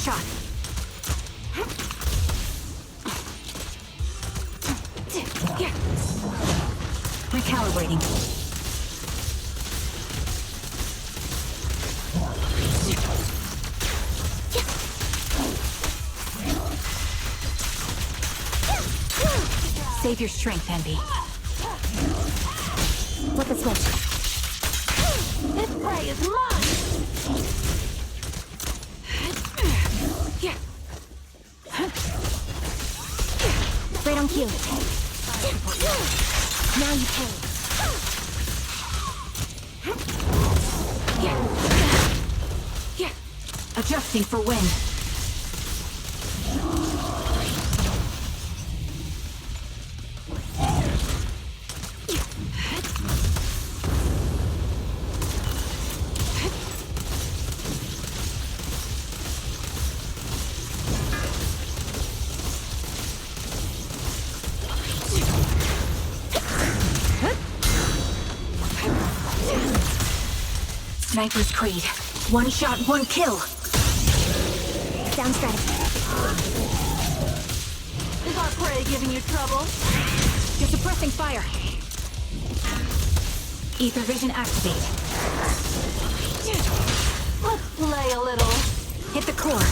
shot. Recalibrating. Save your strength, Anby. Flip the switch. This prey is mine! Right on cue. Now you pay. Adjusting for wind. Sniper's Creed. One shot, one kill. Sound strategy. Is our prey giving you trouble? You're suppressing fire. Ether vision activate. Let's play a little. Hit the core.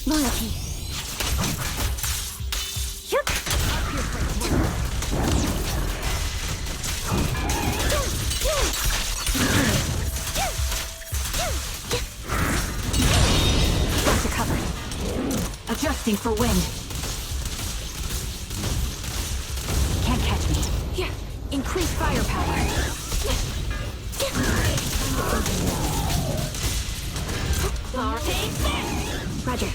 Loyalty. Got you covered. Adjusting for wind. Can't catch me. Increase firepower. Roger.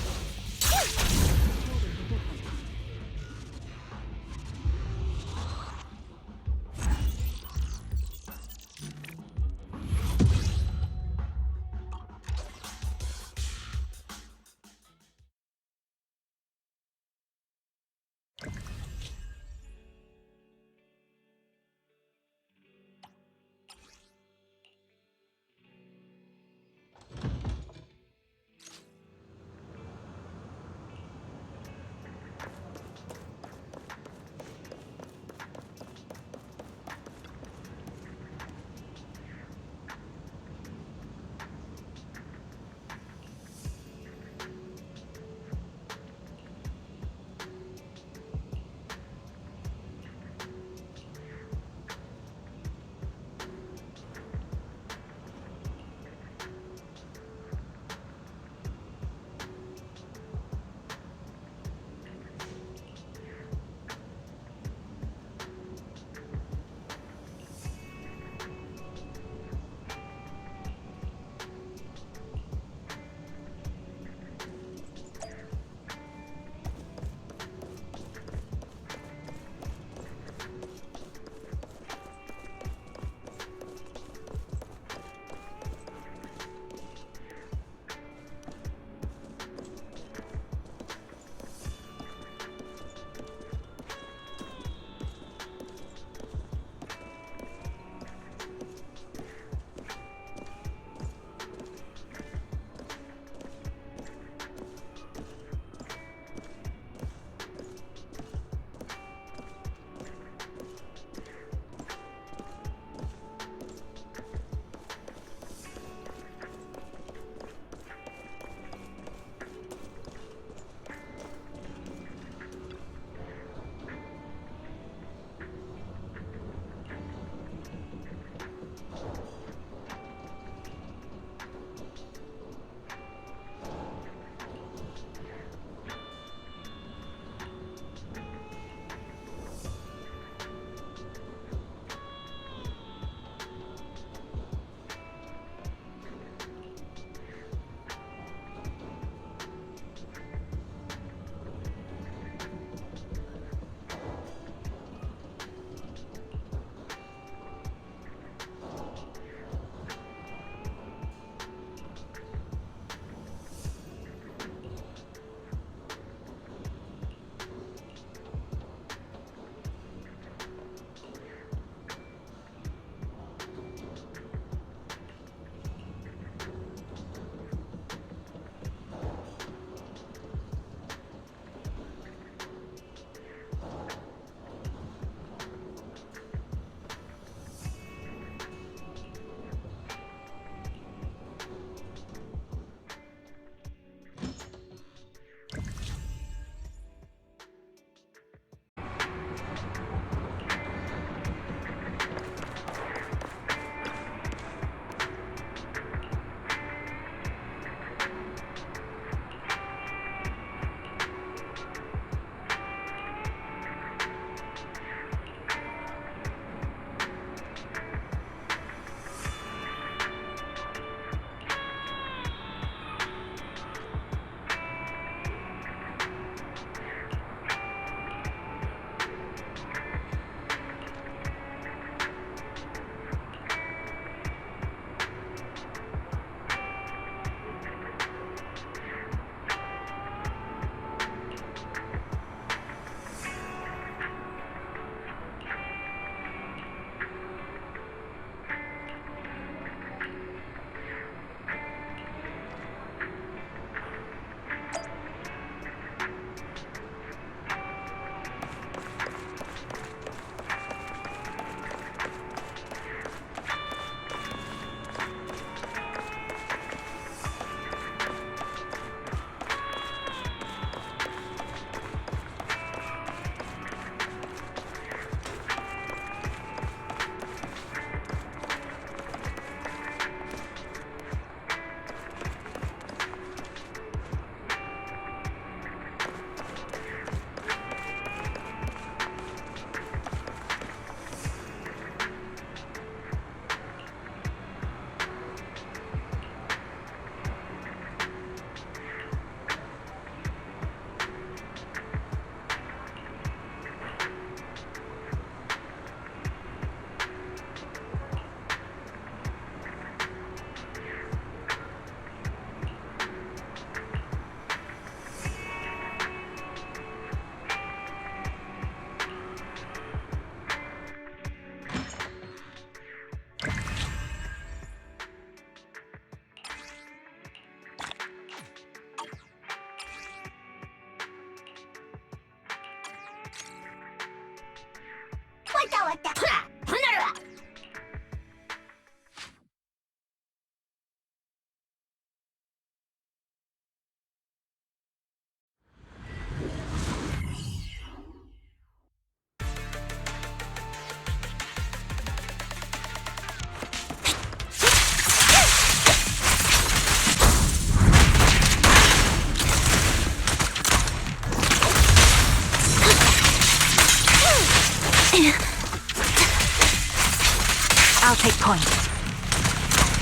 I'll take point.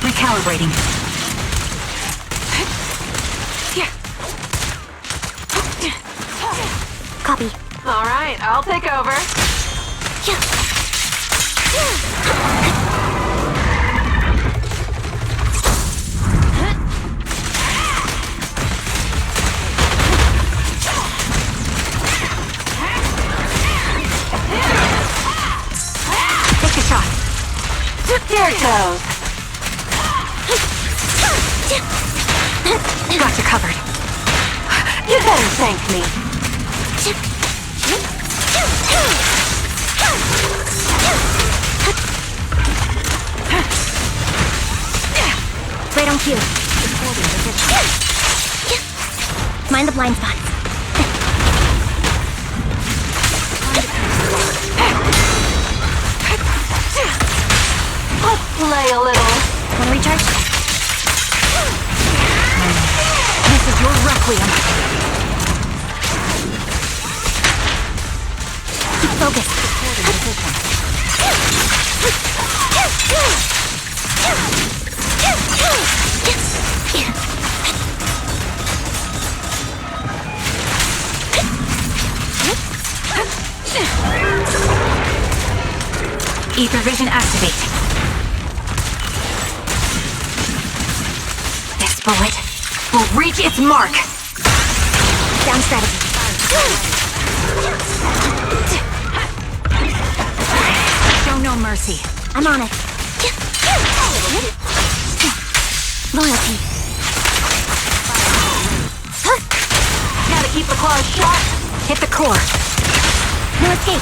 Recalibrating. Copy. All right, I'll take over. Take a shot. Here it goes. Got you covered. You better thank me. Right on cue. Mind the blind spots. Let's play a little. Wanna recharge? This is your requiem. Keep focused. Ether vision activate. This bullet will reach its mark. Down strategy. Show no mercy. I'm on it. Loyalty. Gotta keep the claws sharp. Hit the core. No escape.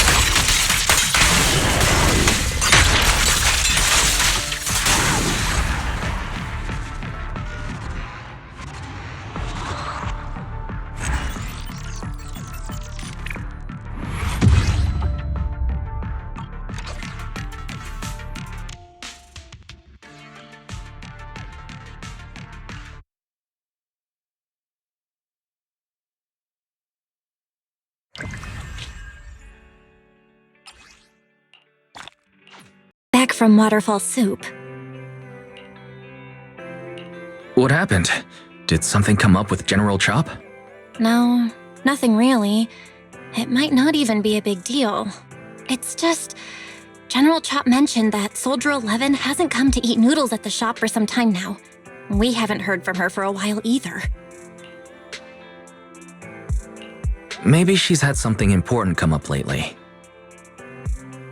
Back from Waterfall Soup. What happened? Did something come up with General Chop? No, nothing really. It might not even be a big deal. It's just... General Chop mentioned that Soldier 11 hasn't come to eat noodles at the shop for some time now. We haven't heard from her for a while either. Maybe she's had something important come up lately.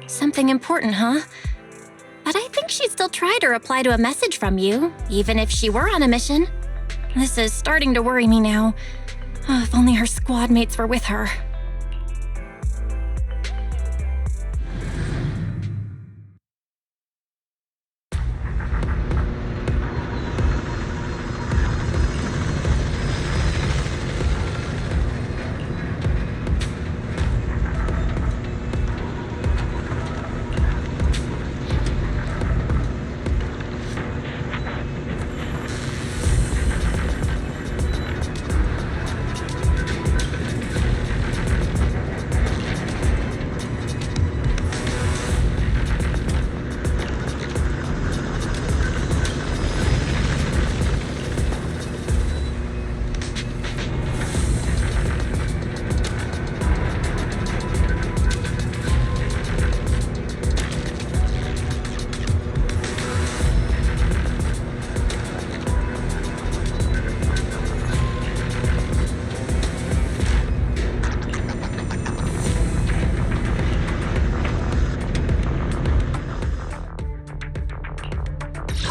Something important, huh? But I think she'd still try to reply to a message from you, even if she were on a mission. This is starting to worry me now. Oh, if only her squad mates were with her.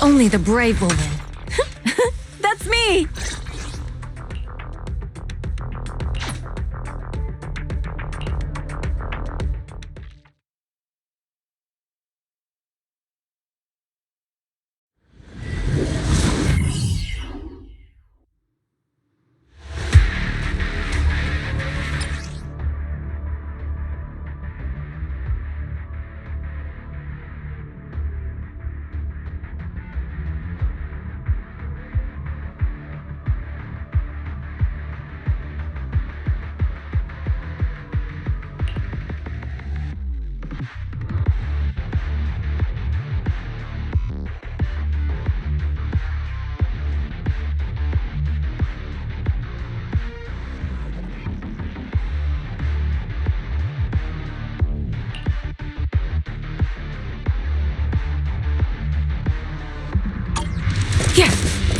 Only the brave will win. That's me!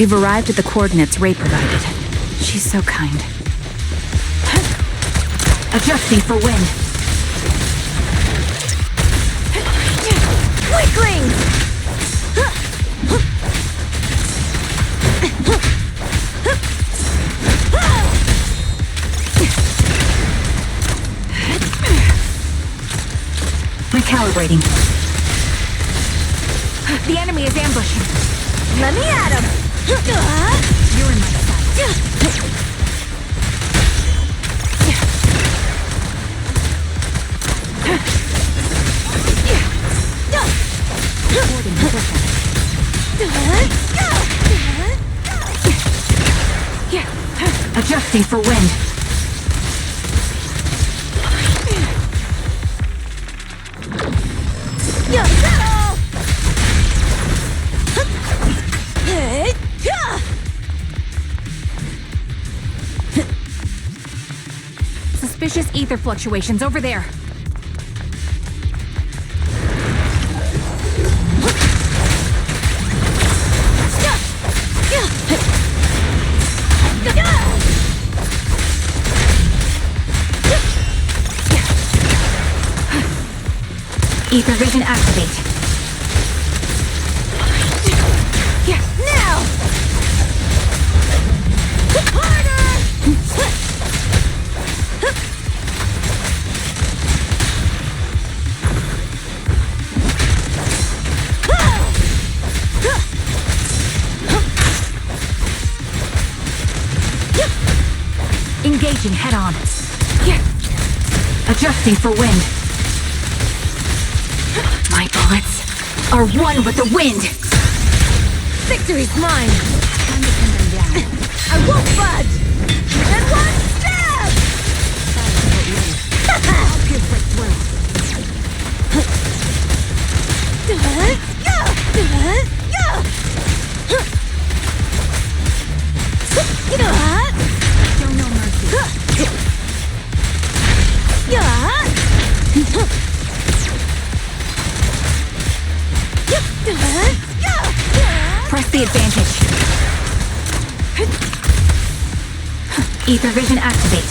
We've arrived at the coordinates Ray provided. She's so kind. Adjusting for wind. Weakling! Recalibrating. The enemy is ambushing. Let me at him! You're in my sight. Adjusting for wind. Suspicious ether fluctuations over there. Ether vision activate. Now! Harder! Engaging head on. Adjusting for wind. My bullets are one with the wind. Victory's mine. Time to pin them down. I won't budge. And one stab. I'll give right through. Show no mercy. Press the advantage. Ether vision activate.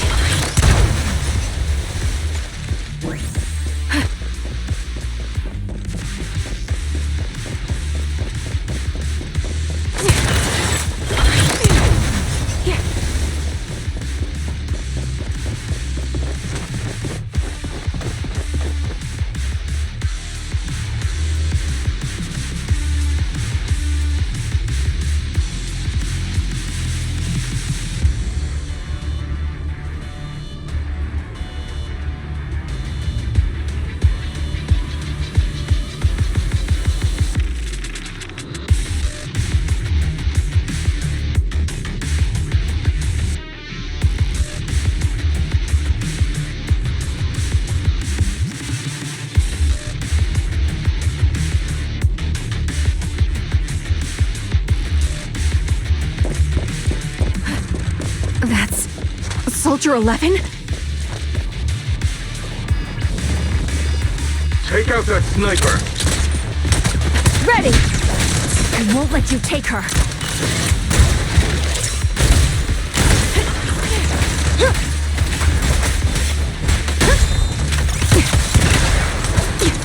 That's Soldier 11? Take out that sniper! Ready! I won't let you take her.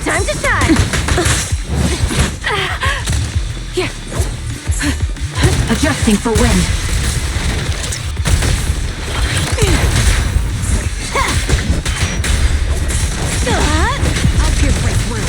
Time to shine! Adjusting for wind. I'll give right through.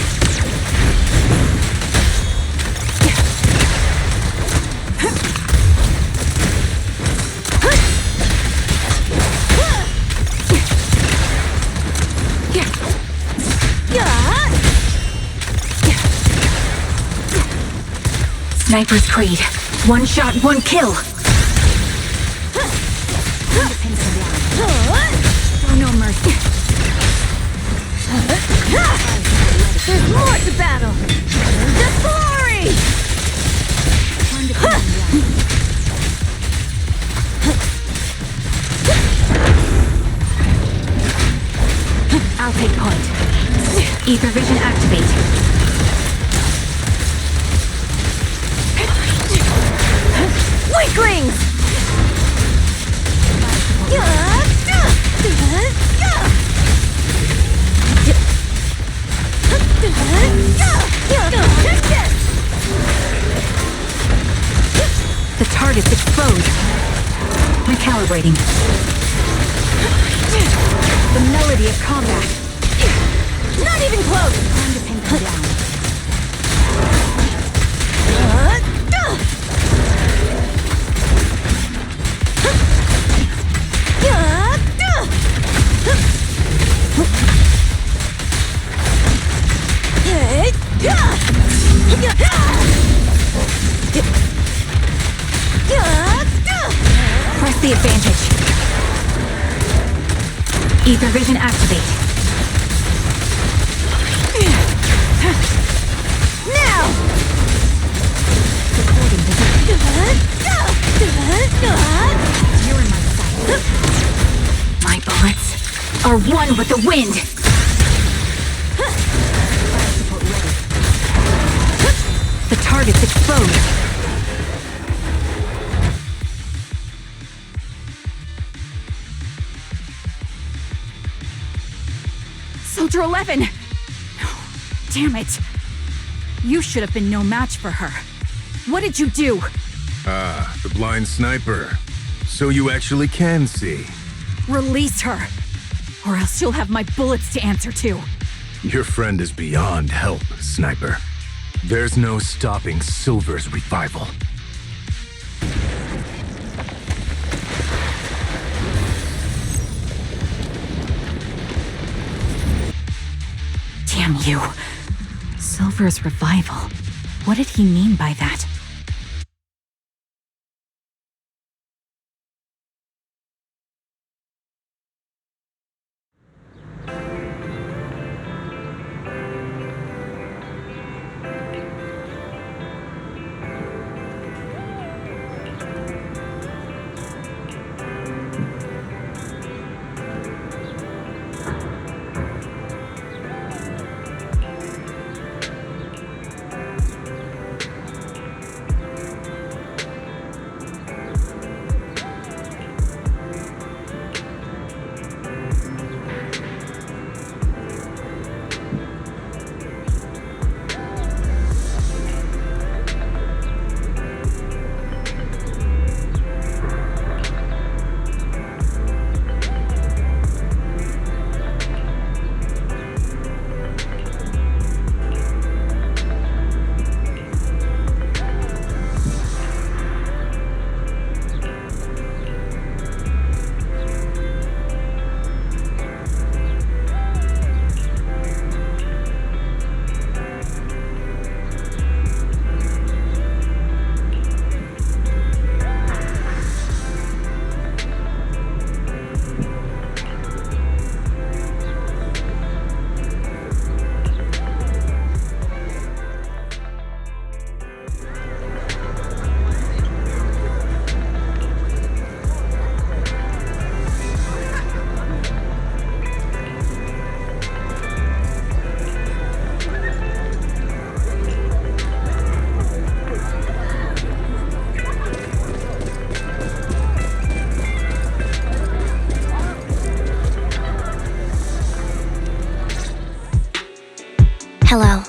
Sniper's Creed. One shot, one kill. Show no mercy. There's more to battle. The glory. I'll take point. Ether vision activate. Recalibrating. The melody of combat. Not even close! Time to pin them down. Press the advantage. Ether vision activate. Now! Supporting position. You're in my sight. My bullets are one with the wind! Support ready. The target's exposed. Soldier 11! Damn it! You should have been no match for her. What did you do? Ah, the blind sniper. So you actually can see. Release her, or else you'll have my bullets to answer to. Your friend is beyond help, Sniper. There's no stopping Silver's revival. Damn you. Silver's revival. What did he mean by that? Hello.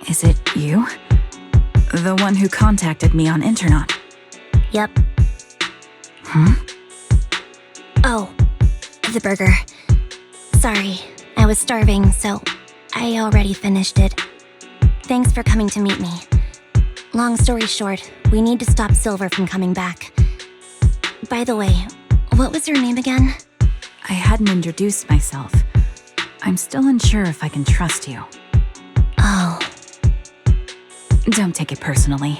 Is it you? The one who contacted me on Internet? Yep. Hmm? Oh, the burger. Sorry, I was starving, so I already finished it. Thanks for coming to meet me. Long story short, we need to stop Silver from coming back. By the way, what was your name again? I hadn't introduced myself. I'm still unsure if I can trust you. Oh. Don't take it personally.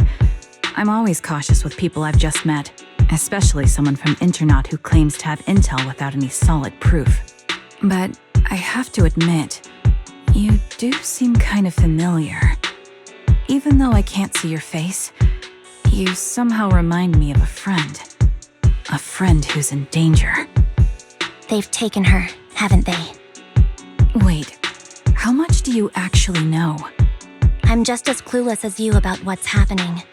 I'm always cautious with people I've just met, especially someone from Internet who claims to have intel without any solid proof. But I have to admit, you do seem kind of familiar. Even though I can't see your face, you somehow remind me of a friend. A friend who's in danger. They've taken her, haven't they? Wait, how much do you actually know? I'm just as clueless as you about what's happening.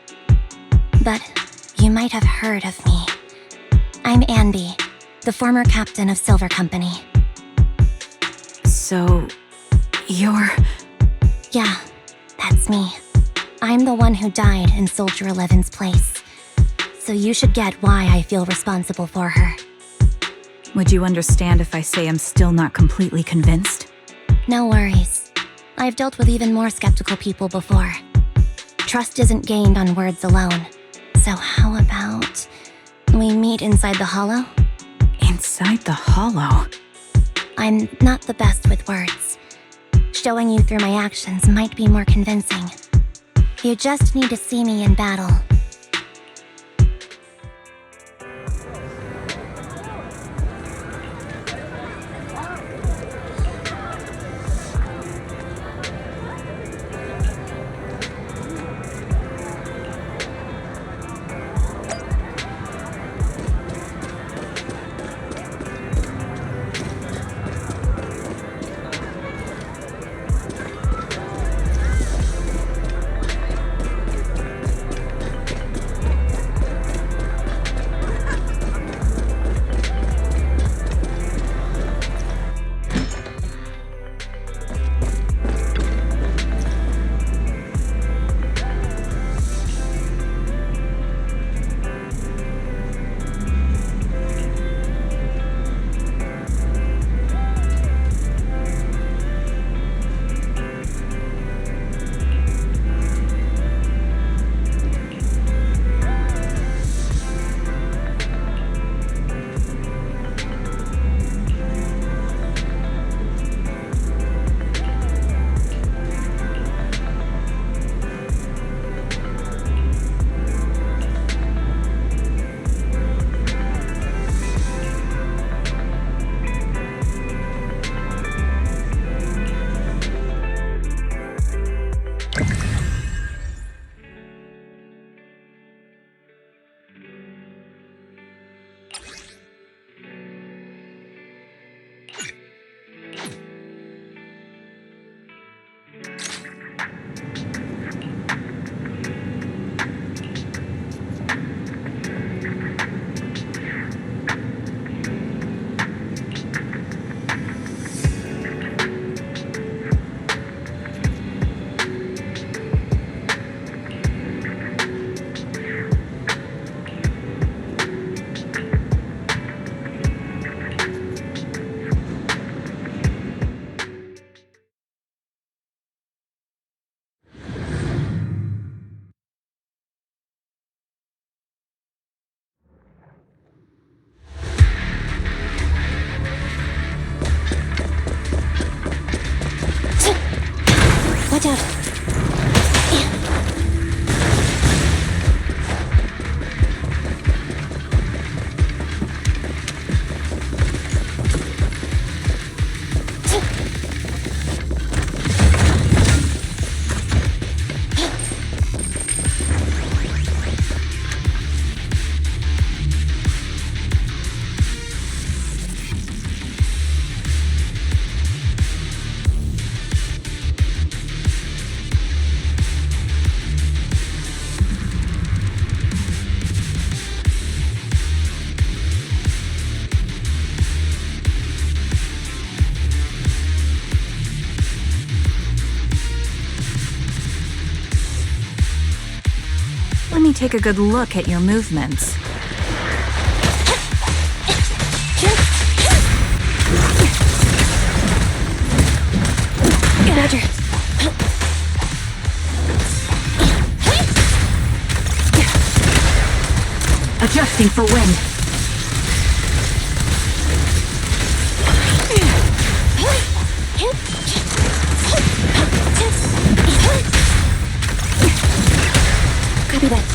But you might have heard of me. I'm Anby, the former captain of Silver Company. So, you're... Yeah, that's me. I'm the one who died in Soldier 11's place. so you should get why I feel responsible for her. Would you understand if I say I'm still not completely convinced? No worries. I've dealt with even more skeptical people before. Trust isn't gained on words alone. So how about we meet inside the hollow? Inside the hollow? I'm not the best with words. Showing you through my actions might be more convincing. You just need to see me in battle. Watch out! Let me take a good look at your movements. Roger. Adjusting for wind. Copy that.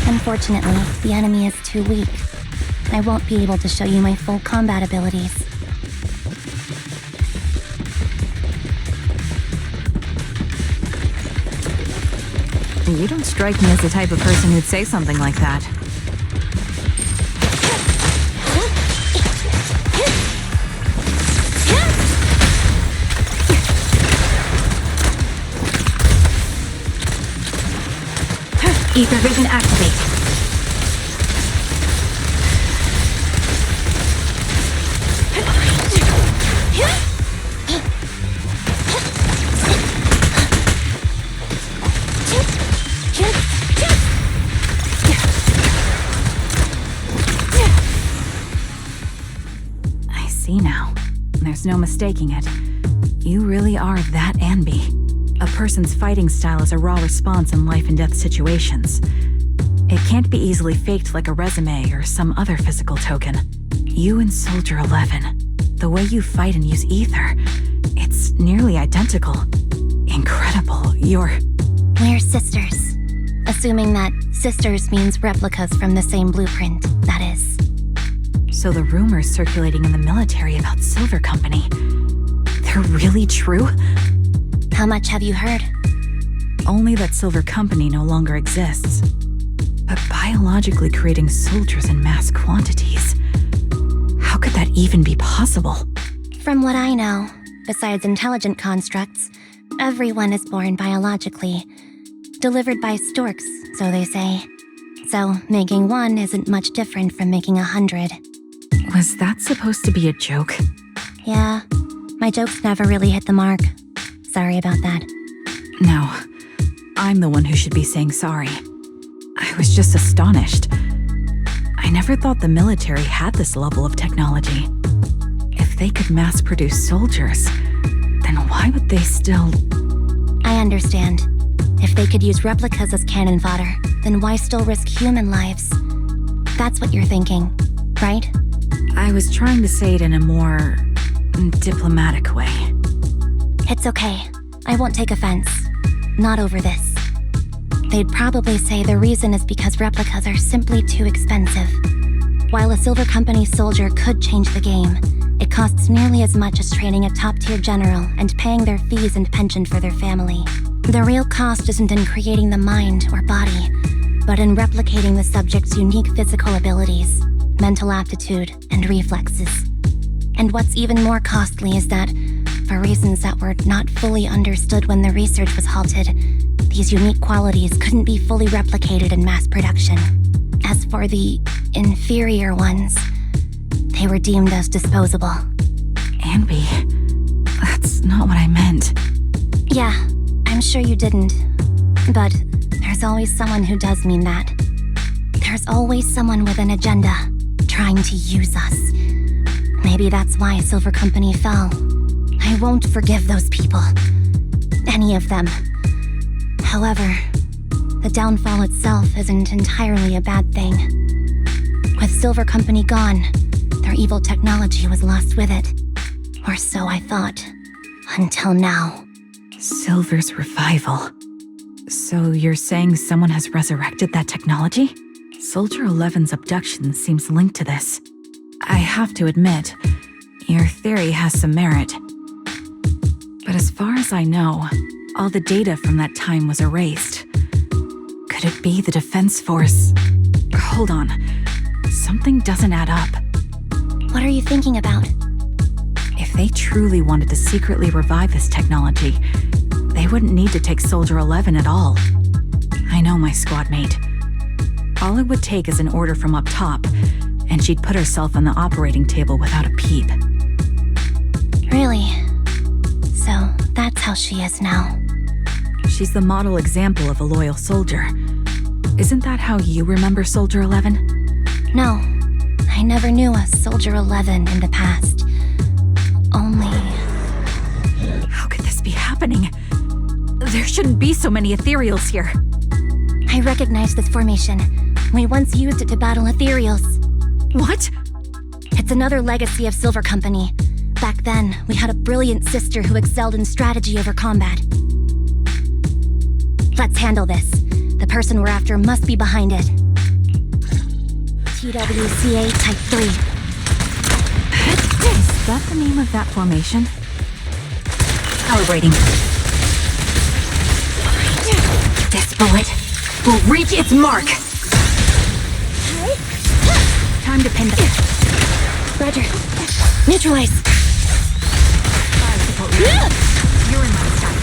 Unfortunately, the enemy is too weak. I won't be able to show you my full combat abilities. You don't strike me as the type of person who'd say something like that. Ether vision activate. see now. There's no mistaking it. You really are that Anby. A person's fighting style is a raw response in life and death situations. It can't be easily faked like a resume or some other physical token. You and Soldier 11, the way you fight and use ether, it's nearly identical. Incredible. We're sisters. Assuming that sisters means replicas from the same blueprint, that is. So the rumors circulating in the military about Silver Company, they're really true? How much have you heard? Only that Silver Company no longer exists. But biologically creating soldiers in mass quantities, how could that even be possible? From what I know, besides intelligent constructs, everyone is born biologically. Delivered by storks, so they say. So making one isn't much different from making 100. Was that supposed to be a joke? Yeah, my jokes never really hit the mark. Sorry about that. No, I'm the one who should be saying sorry. I was just astonished. I never thought the military had this level of technology. If they could mass-produce soldiers, then why would they still... I understand. If they could use replicas as cannon fodder, then why still risk human lives? That's what you're thinking, right? I was trying to say it in a more... diplomatic way. It's okay. I won't take offense. Not over this. They'd probably say the reason is because replicas are simply too expensive. While a Silver Company soldier could change the game, it costs nearly as much as training a top-tier general and paying their fees and pension for their family. The real cost isn't in creating the mind or body, but in replicating the subject's unique physical abilities, mental aptitude, and reflexes. And what's even more costly is that, for reasons that were not fully understood when the research was halted, these unique qualities couldn't be fully replicated in mass production. As for the inferior ones, they were deemed as disposable. Anby, that's not what I meant. Yeah, I'm sure you didn't. But there's always someone who does mean that. There's always someone with an agenda, trying to use us. Maybe that's why Silver Company fell. I won't forgive those people. Any of them. However, the downfall itself isn't entirely a bad thing. With Silver Company gone, their evil technology was lost with it. Or so I thought. Until now. Silver's revival. So you're saying someone has resurrected that technology? Soldier 11's abduction seems linked to this. I have to admit, your theory has some merit. But as far as I know, all the data from that time was erased. Could it be the Defense Force? Hold on. Something doesn't add up. What are you thinking about? If they truly wanted to secretly revive this technology, they wouldn't need to take Soldier 11 at all. I know my squad mate. All it would take is an order from up top, and she'd put herself on the operating table without a peep. Really? So that's how she is now. She's the model example of a loyal soldier. Isn't that how you remember Soldier 11? No, I never knew a Soldier 11 in the past. Only... How could this be happening? There shouldn't be so many ethereals here. I recognize this formation. We once used it to battle ethereals. What? It's another legacy of Silver Company. Back then, we had a brilliant sister who excelled in strategy over combat. Let's handle this. The person we're after must be behind it. TWCA Type 3. Is that the name of that formation? Calibrating. This bullet will reach its mark. Time to pin them. Roger. Neutralize. You're in my sight.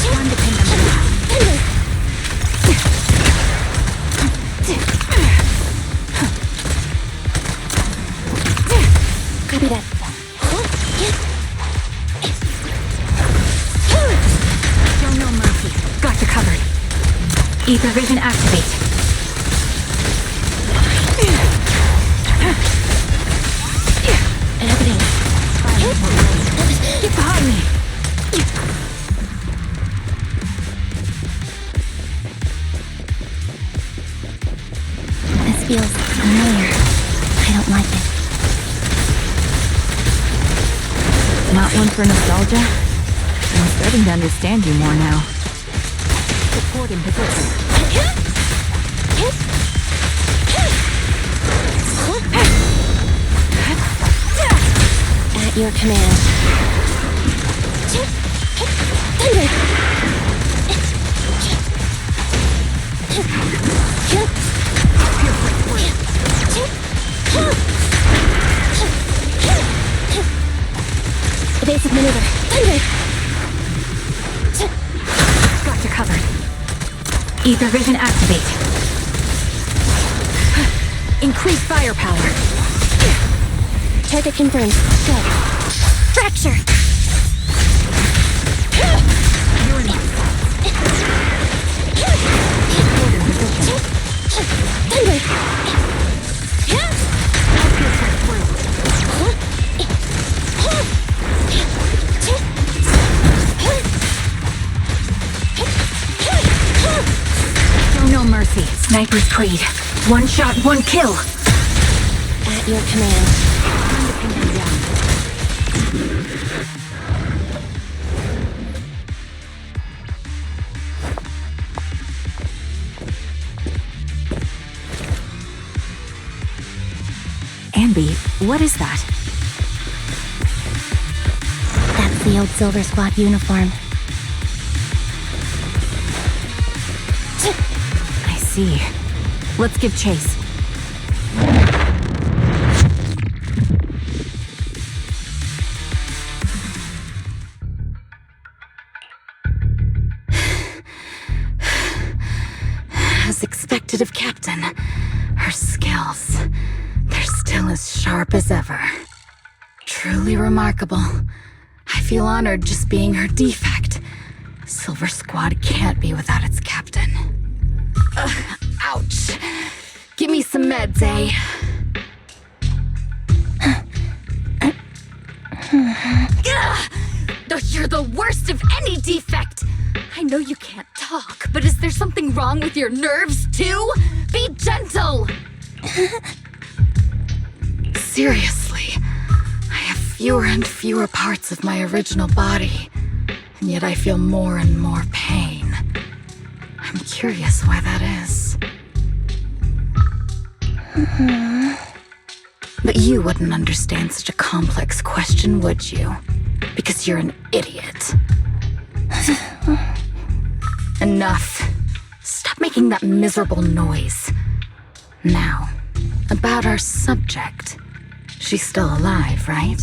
Time to pin them down. Copy that. Show no mercy. Got you covered. Ether vision activate. Not one for nostalgia? I'm starting to understand you more now. Support in position. At your command. Evasive maneuver. Thunder! Got you covered. Ether vision activate. Increase firepower. Target confirmed. Go. Fracture! Show no mercy. Sniper's Creed. One shot, one kill. At your command. Time to pin them down. Anby, what is that? That's the old Silver Squad uniform. I see. Let's give chase. As expected of Captain, her skills, they're still as sharp as ever. Truly remarkable. I feel honored just being her defect. Silver Squad can't be without its captain. Ouch. Give me some meds, eh? You're the worst of any defect! I know you can't talk, but is there something wrong with your nerves, too? Be gentle! Seriously, I have fewer and fewer parts of my original body, and yet I feel more and more pain. I'm curious why that is. But you wouldn't understand such a complex question, would you? Because you're an idiot. Enough. Stop making that miserable noise. Now, about our subject. She's still alive, right?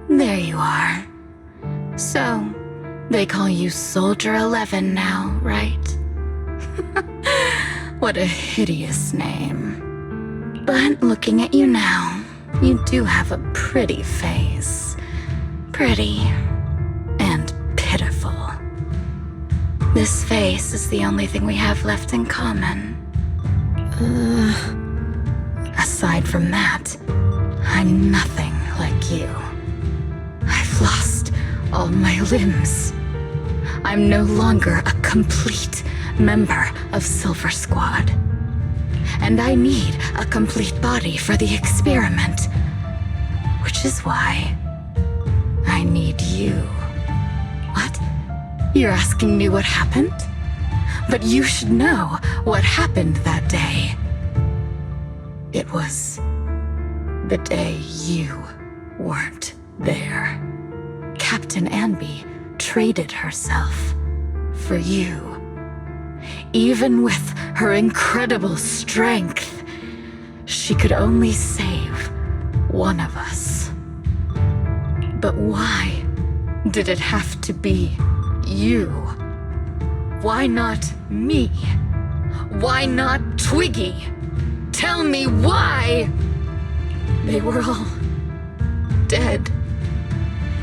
There you are. So, they call you Soldier 11 now, right? What a hideous name. But looking at you now, you do have a pretty face. Pretty and pitiful. This face is the only thing we have left in common. Aside from that, I'm nothing like you. I've lost all my limbs. I'm no longer a complete member of Silver Squad. And I need a complete body for the experiment. Which is why I need you. What? You're asking me what happened? But you should know what happened that day. It was the day you weren't there. Captain Anby traded herself for you. Even with her incredible strength, she could only save one of us. But why did it have to be you? Why not me? Why not Twiggy? Tell me why! They were all dead.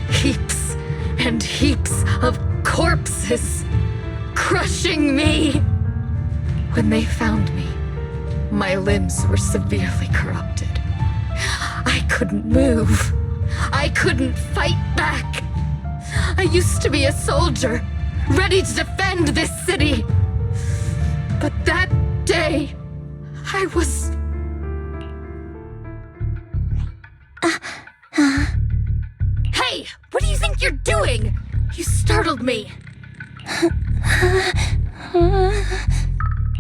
Heaps and heaps of corpses crushing me. When they found me, my limbs were severely corrupted. I couldn't move. I couldn't fight back. I used to be a soldier, ready to defend this city. But that day, I was... Hey! What do you think you're doing? You startled me.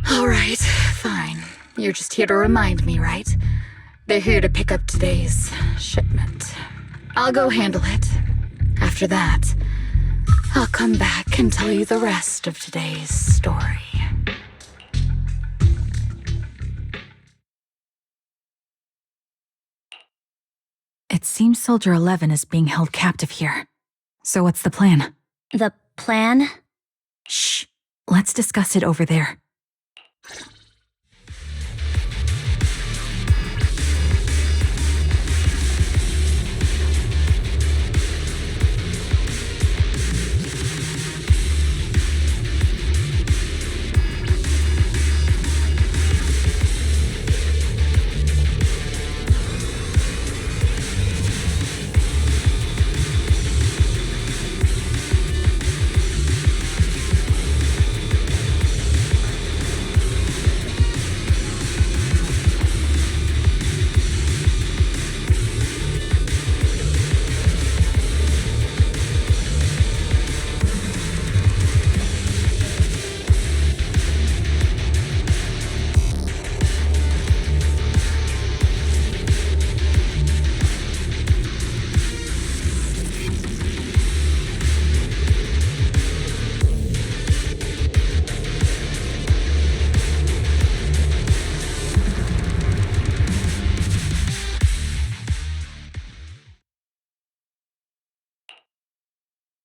Alright, fine. You're just here to remind me, right? They're here to pick up today's shipment. I'll go handle it. After that, I'll come back and tell you the rest of today's story. It seems Soldier 11 is being held captive here. So what's the plan? The plan? Shh. Let's discuss it over there.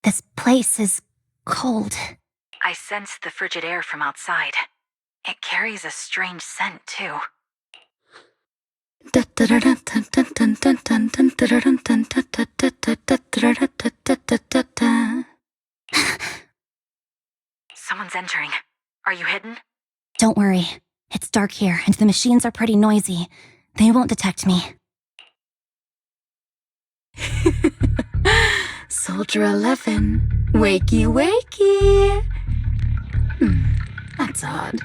This place is cold. I sense the frigid air from outside. It carries a strange scent, too. Someone's entering. Are you hidden? Don't worry. It's dark here, and the machines are pretty noisy. They won't detect me. Soldier 11, wakey wakey. That's odd.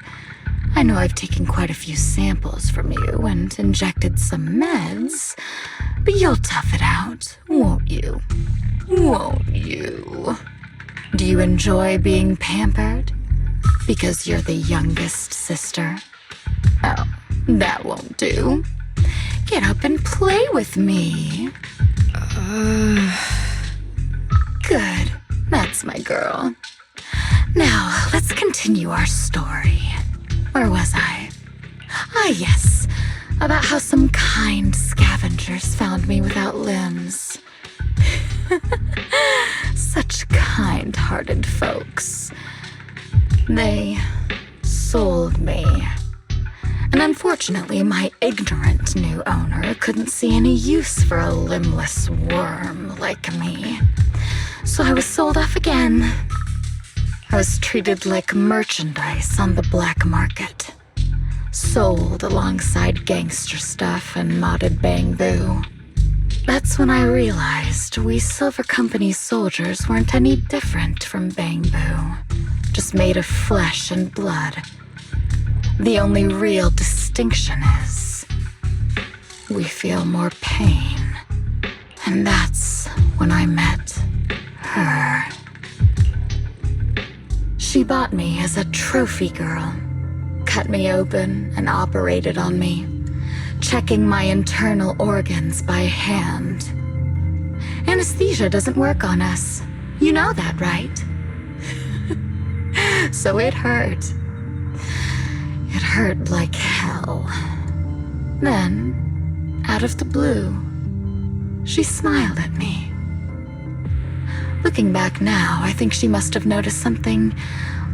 I know I've taken quite a few samples from you and injected some meds, but you'll tough it out, won't you? Won't you? Do you enjoy being pampered? Because you're the youngest sister? Oh, that won't do. Get up and play with me. Good. That's my girl. Now, let's continue our story. Where was I? Ah, yes. About how some kind scavengers found me without limbs. Such kind-hearted folks. They sold me. And unfortunately, my ignorant new owner couldn't see any use for a limbless worm like me. So I was sold off again. I was treated like merchandise on the black market. Sold alongside gangster stuff and modded bamboo. That's when I realized we Silver Company soldiers weren't any different from bamboo. Just made of flesh and blood. The only real distinction is we feel more pain. And that's when I met her. She bought me as a trophy girl, cut me open and operated on me, checking my internal organs by hand. Anesthesia doesn't work on us. You know that, right? So it hurt. It hurt like hell. Then, out of the blue, she smiled at me. Looking back now, I think she must have noticed something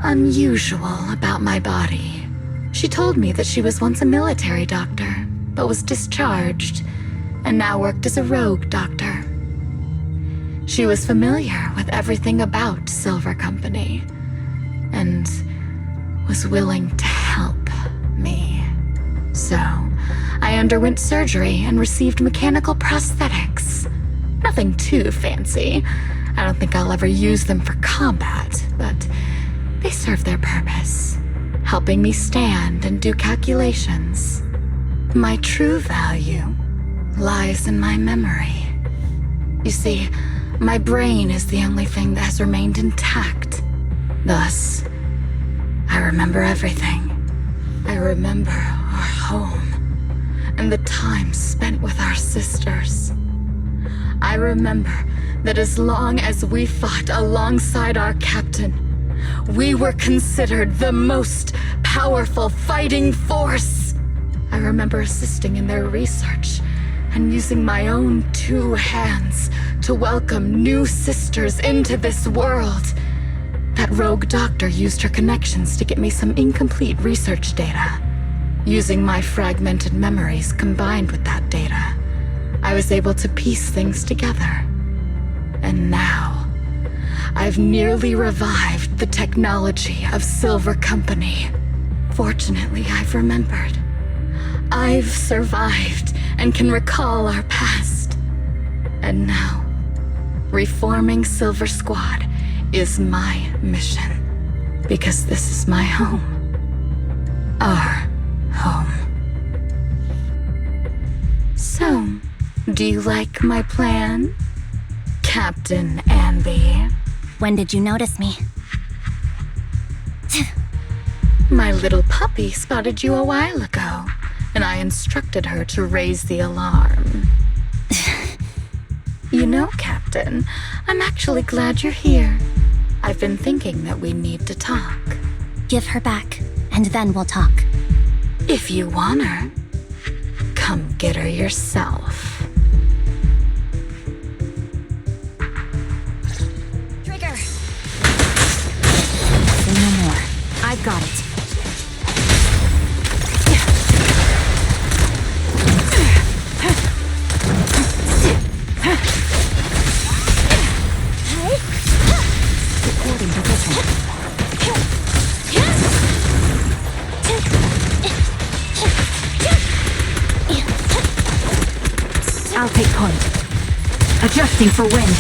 unusual about my body. She told me that she was once a military doctor, but was discharged, and now worked as a rogue doctor. She was familiar with everything about Silver Company, and was willing to help me. So, I underwent surgery and received mechanical prosthetics. Nothing too fancy. I don't think I'll ever use them for combat, but they serve their purpose. helping me stand and do calculations. My true value lies in my memory. You see, my brain is the only thing that has remained intact. Thus, I remember everything. I remember our home and the time spent with our sisters. I remember that as long as we fought alongside our captain, we were considered the most powerful fighting force. I remember assisting in their research and using my own 2 hands to welcome new sisters into this world. That rogue doctor used her connections to get me some incomplete research data. Using my fragmented memories combined with that data, I was able to piece things together. And now, I've nearly revived the technology of Silver Company. Fortunately, I've remembered. I've survived and can recall our past. And now, reforming Silver Squad is my mission. Because this is my home. Our home. So, do you like my plan, Captain Anby? When did you notice me? My little puppy spotted you a while ago, and I instructed her to raise the alarm. You know, Captain, I'm actually glad you're here. I've been thinking that we need to talk. Give her back, and then we'll talk. If you want her, come get her yourself. Trigger! Say no more. I've got it. Supporting position. I'll take point. Adjusting for wind.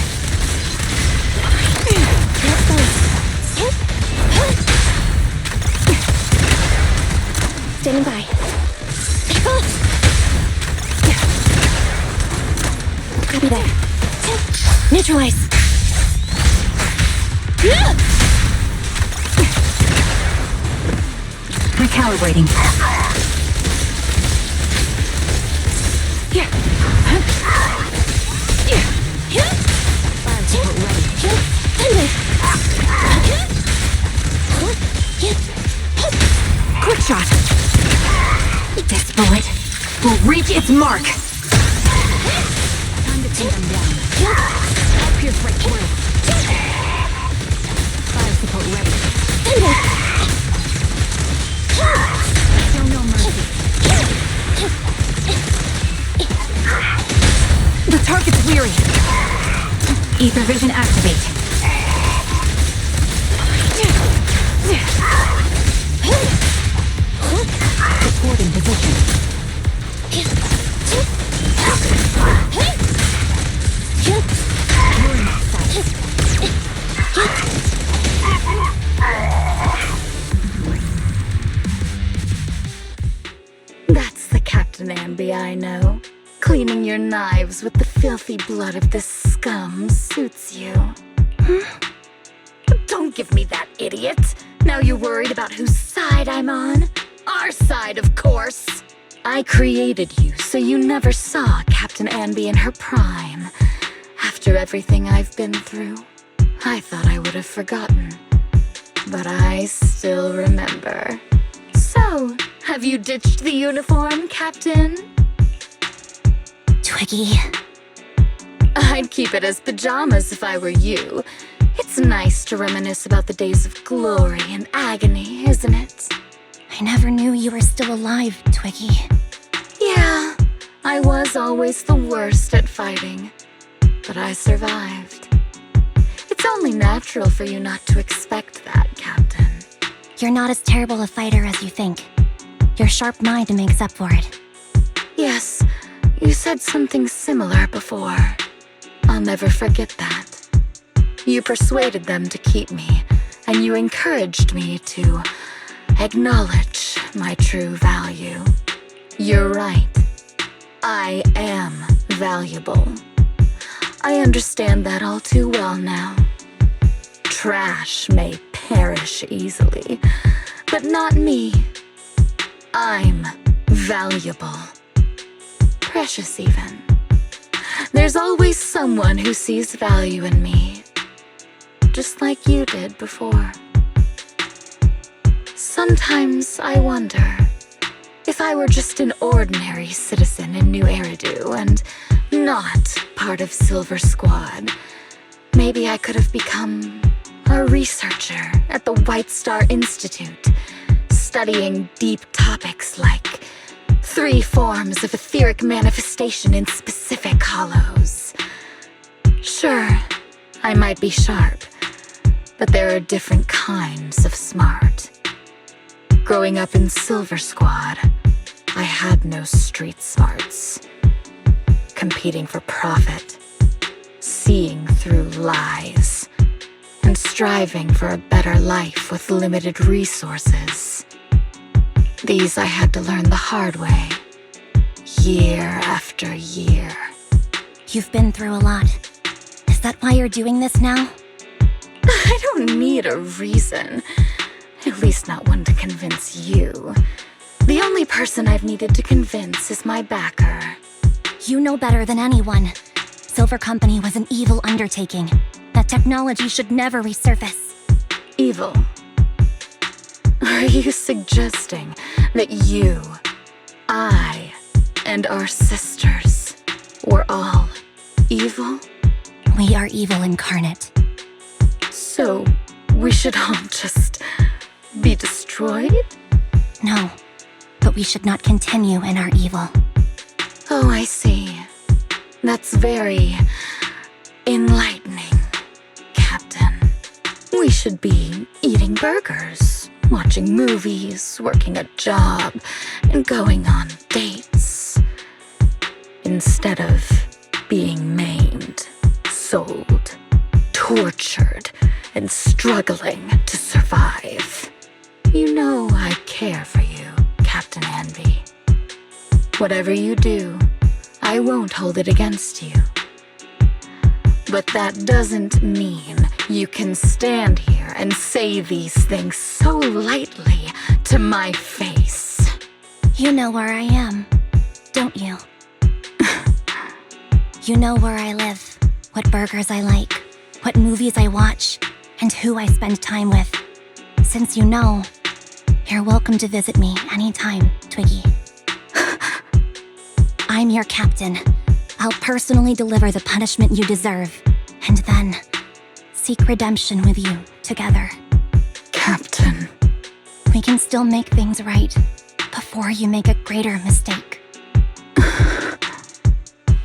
Standing by. Copy that. Neutralize. Recalibrating. Quick shot. This bullet will reach its mark. Time to take them down. I'll pierce right through. Fire support ready. Show no mercy. The target's weary. Ether vision activate. Supporting position. You're in sight. That's the Captain Anby I know. Cleaning your knives with the filthy blood of this scum suits you. Don't give me that, idiot. Now you're worried about whose side I'm on? Our side, of course. I created you so you never saw Captain Anby in her prime. After everything I've been through, I thought I would have forgotten. But I still remember. So, have you ditched the uniform, Captain? Twiggy. I'd keep it as pajamas if I were you. It's nice to reminisce about the days of glory and agony, isn't it? I never knew you were still alive, Twiggy. Yeah, I was always the worst at fighting, but I survived. It's only natural for you not to expect that, Captain. You're not as terrible a fighter as you think. Your sharp mind makes up for it. Yes, you said something similar before. I'll never forget that. You persuaded them to keep me, and you encouraged me to acknowledge my true value. You're right. I am valuable. I understand that all too well now. Trash may perish easily, but not me. I'm valuable. Precious even. There's always someone who sees value in me, just like you did before. Sometimes I wonder if I were just an ordinary citizen in New Eridu and not part of Silver Squad, maybe I could have become a researcher at the White Star Institute, studying deep topics like 3 forms of etheric manifestation in specific hollows. Sure, I might be sharp, but there are different kinds of smart. Growing up in Silver Squad, I had no street smarts. Competing for profit, seeing through lies, and striving for a better life with limited resources. These I had to learn the hard way, year after year. You've been through a lot. Is that why you're doing this now? I don't need a reason. At least not one to convince you. The only person I've needed to convince is my backer. You know better than anyone. Silver Company was an evil undertaking. That technology should never resurface. Evil? Are you suggesting that you, I, and our sisters were all evil? We are evil incarnate. So, we should all just be destroyed? No, but we should not continue in our evil. Oh, I see. That's very enlightening, Captain. We should be eating burgers, watching movies, working a job, and going on dates. Instead of being maimed, sold, tortured, and struggling to survive. You know I care for you, Captain Anby. Whatever you do, I won't hold it against you. But that doesn't mean you can stand here and say these things so lightly to my face. You know where I am, don't you? You know where I live, what burgers I like, what movies I watch, and who I spend time with. Since you know, you're welcome to visit me anytime, Twiggy. I'm your captain. I'll personally deliver the punishment you deserve, and then seek redemption with you together. Captain. We can still make things right before you make a greater mistake.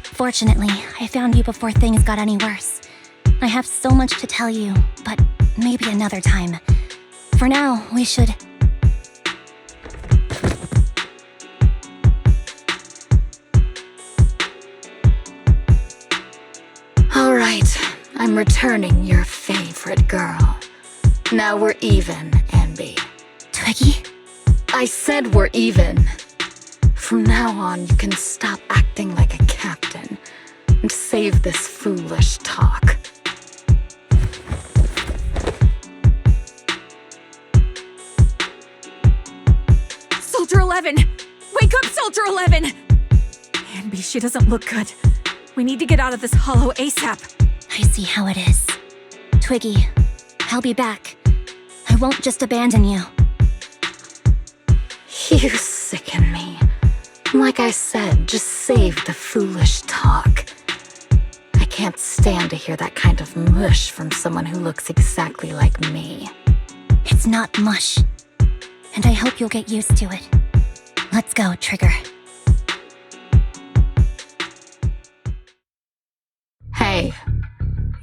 Fortunately, I found you before things got any worse. I have so much to tell you, but maybe another time. For now, we should... All right, I'm returning your favorite girl. Now we're even, Anby. Twiggy? I said we're even. From now on, you can stop acting like a captain and save this foolish talk. Soldier 11! Wake up, Soldier 11! Anby, she doesn't look good. We need to get out of this hollow ASAP. I see how it is. Twiggy, I'll be back. I won't just abandon you. You sicken me. Like I said, just save the foolish talk. I can't stand to hear that kind of mush from someone who looks exactly like me. It's not mush. And I hope you'll get used to it. Let's go, Trigger. Hey,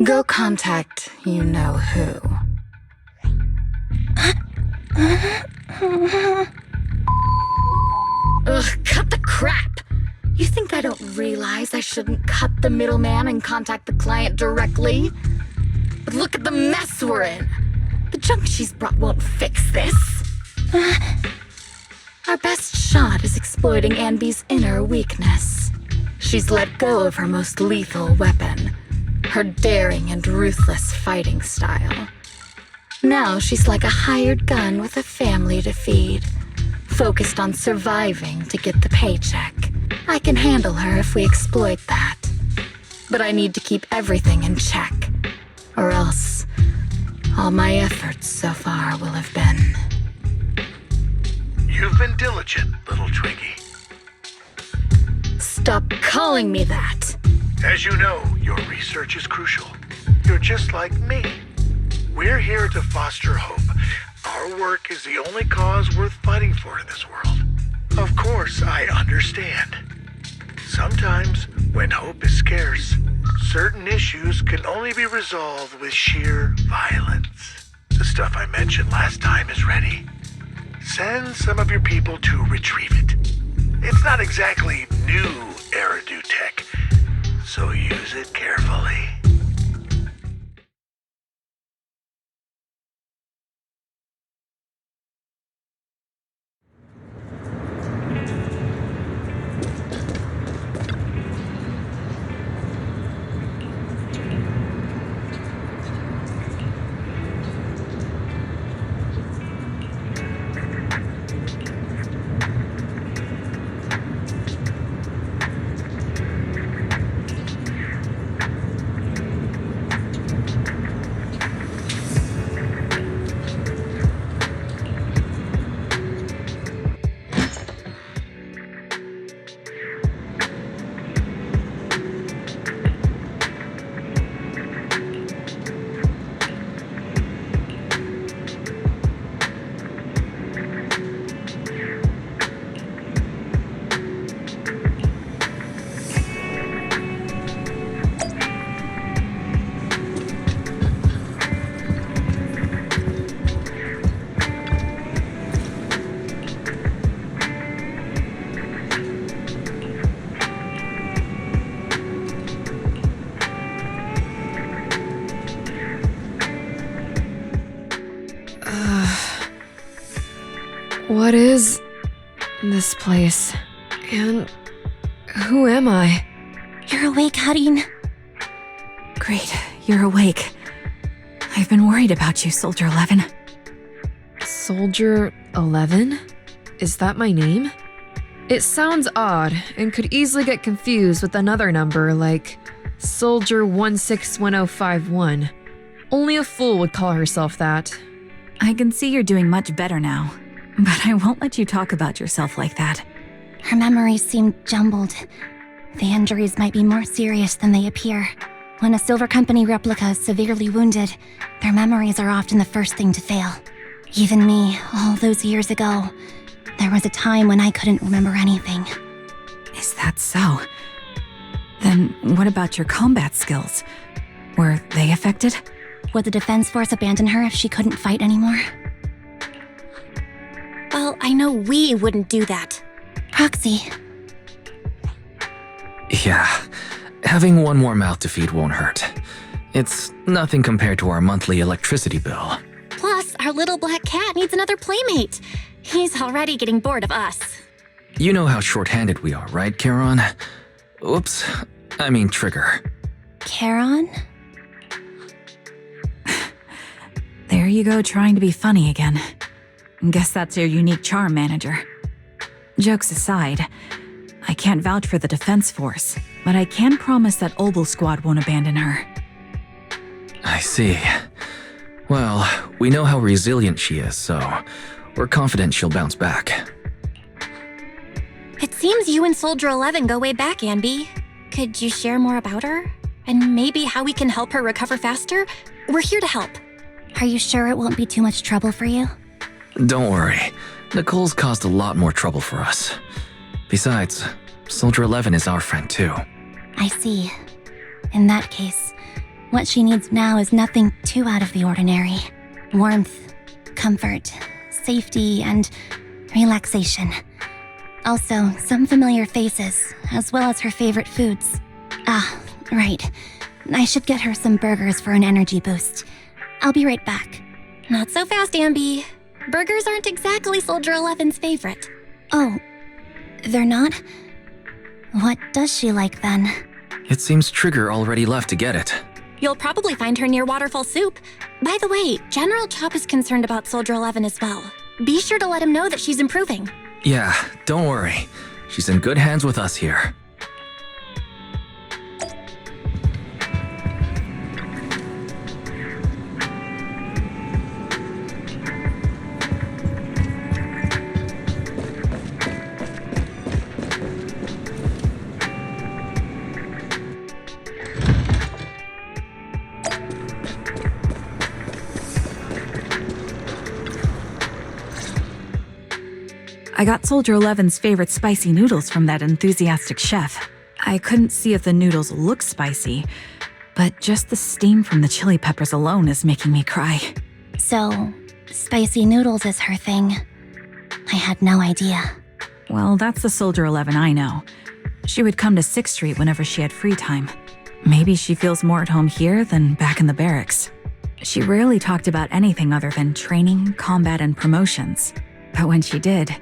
go contact you-know-who. Ugh, cut the crap! You think I don't realize I shouldn't cut the middleman and contact the client directly? But look at the mess we're in! The junk she's brought won't fix this. Our best shot is exploiting Anby's inner weakness. She's let go of her most lethal weapon, her daring and ruthless fighting style. Now she's like a hired gun with a family to feed, focused on surviving to get the paycheck. I can handle her if we exploit that. But I need to keep everything in check, or else all my efforts so far will have been... You've been diligent, little Twiggy. Stop calling me that! As you know, your research is crucial. You're just like me. We're here to foster hope. Our work is the only cause worth fighting for in this world. Of course, I understand. Sometimes, when hope is scarce, certain issues can only be resolved with sheer violence. The stuff I mentioned last time is ready. Send some of your people to retrieve it. It's not exactly new Eridu tech, so use it carefully. What is this place? And who am I? You're awake, Harin. Great, you're awake. I've been worried about you, Soldier 11. Soldier 11? Is that my name? It sounds odd and could easily get confused with another number like Soldier 161051. Only a fool would call herself that. I can see you're doing much better now, but I won't let you talk about yourself like that. Her memories seem jumbled. The injuries might be more serious than they appear. When a Silver Company replica is severely wounded, their memories are often the first thing to fail. Even me, all those years ago, there was a time when I couldn't remember anything. Is that so? Then what about your combat skills? Were they affected? Would the Defense Force abandon her if she couldn't fight anymore? Well, I know we wouldn't do that. Proxy. Yeah, having one more mouth to feed won't hurt. It's nothing compared to our monthly electricity bill. Plus, our little black cat needs another playmate. He's already getting bored of us. You know how short-handed we are, right, Charon? Oops, I mean Trigger. Charon? There you go, trying to be funny again. Guess that's your unique charm, manager. Jokes aside, I can't vouch for the Defense Force, but I can promise that Obel Squad won't abandon her. I see. Well, we know how resilient she is, so we're confident she'll bounce back. It seems you and Soldier 11 go way back, Anby. Could you share more about her? And maybe how we can help her recover faster? We're here to help. Are you sure it won't be too much trouble for you? Don't worry. Nicole's caused a lot more trouble for us. Besides, Soldier 11 is our friend too. I see. In that case, what she needs now is nothing too out of the ordinary. Warmth, comfort, safety, and relaxation. Also, some familiar faces, as well as her favorite foods. Ah, right. I should get her some burgers for an energy boost. I'll be right back. Not so fast, Anby. Burgers aren't exactly Soldier 11's favorite. Oh, they're not? What does she like then? It seems Trigger already left to get it. You'll probably find her near Waterfall Soup. By the way, General Chop is concerned about Soldier 11 as well. Be sure to let him know that she's improving. Yeah, don't worry. She's in good hands with us here. I got Soldier 11's favorite spicy noodles from that enthusiastic chef. I couldn't see if the noodles looked spicy, but just the steam from the chili peppers alone is making me cry. So, spicy noodles is her thing. I had no idea. Well, that's the Soldier 11 I know. She would come to 6th Street whenever she had free time. Maybe she feels more at home here than back in the barracks. She rarely talked about anything other than training, combat, and promotions. But when she did,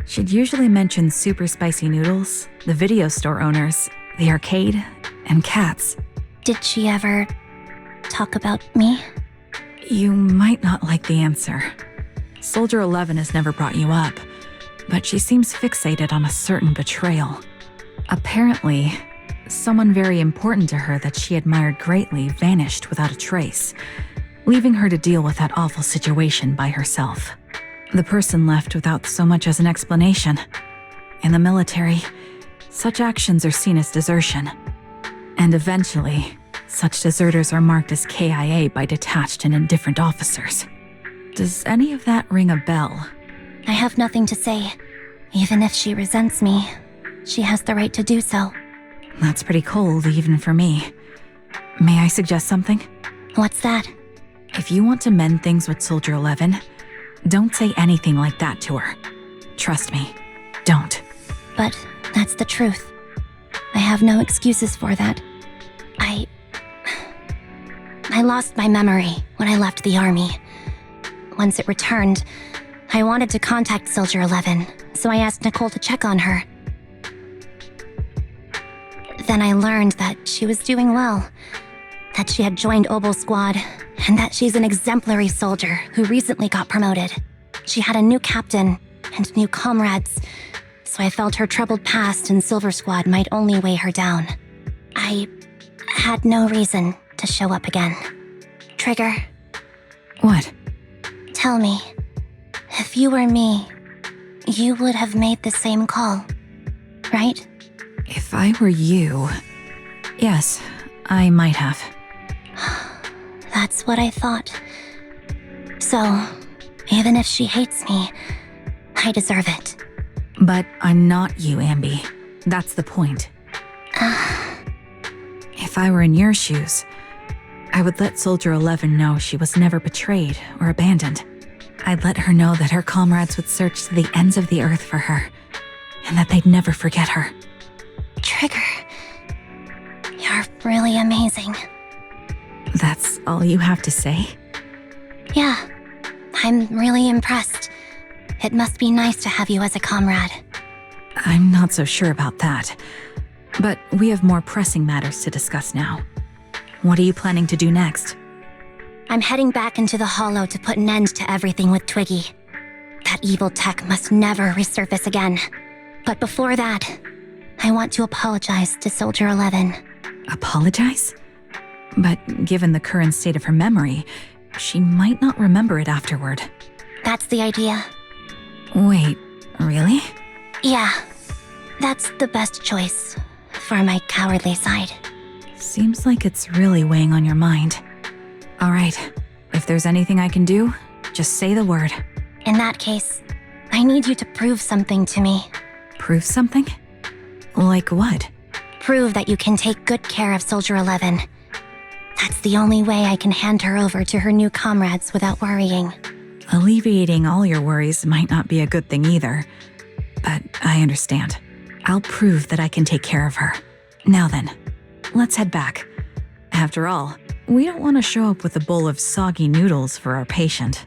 she'd usually mention super spicy noodles, the video store owners, the arcade, and cats. Did she ever talk about me? You might not like the answer. Soldier 11 has never brought you up, but she seems fixated on a certain betrayal. Apparently, someone very important to her that she admired greatly vanished without a trace, leaving her to deal with that awful situation by herself. The person left without so much as an explanation. In the military, such actions are seen as desertion. And eventually, such deserters are marked as KIA by detached and indifferent officers. Does any of that ring a bell? I have nothing to say. Even if she resents me, she has the right to do so. That's pretty cold, even for me. May I suggest something? What's that? If you want to mend things with Soldier 11, don't say anything like that to her. Trust me, don't. But that's the truth. I have no excuses for that. I lost my memory when I left the army. Once it returned, I wanted to contact Soldier 11, so I asked Nicole to check on her. Then I learned that she was doing well, that she had joined Obel Squad, and that she's an exemplary soldier who recently got promoted. She had a new captain and new comrades, so I felt her troubled past in Silver Squad might only weigh her down. I had no reason to show up again. Trigger, What? tell me, if you were me, you would have made the same call, right? If I were you... Yes, I might have. That's what I thought. So, even if she hates me, I deserve it. But I'm not you, Anby. That's the point. If I were in your shoes, I would let Soldier 11 know she was never betrayed or abandoned. I'd let her know that her comrades would search to the ends of the earth for her, and that they'd never forget her. Trigger, you're really amazing. That's all you have to say? Yeah, I'm really impressed. It must be nice to have you as a comrade. I'm not so sure about that. But we have more pressing matters to discuss now. What are you planning to do next? I'm heading back into the Hollow to put an end to everything with Twiggy. That evil tech must never resurface again. But before that, I want to apologize to Soldier 11. Apologize? But given the current state of her memory, she might not remember it afterward. That's the idea. Wait, really? Yeah, that's the best choice for my cowardly side. Seems like it's really weighing on your mind. All right, if there's anything I can do, just say the word. In that case, I need you to prove something to me. Prove something? Like what? Prove that you can take good care of Soldier 11. That's the only way I can hand her over to her new comrades without worrying. Alleviating all your worries might not be a good thing either. But I understand. I'll prove that I can take care of her. Now then, let's head back. After all, we don't want to show up with a bowl of soggy noodles for our patient.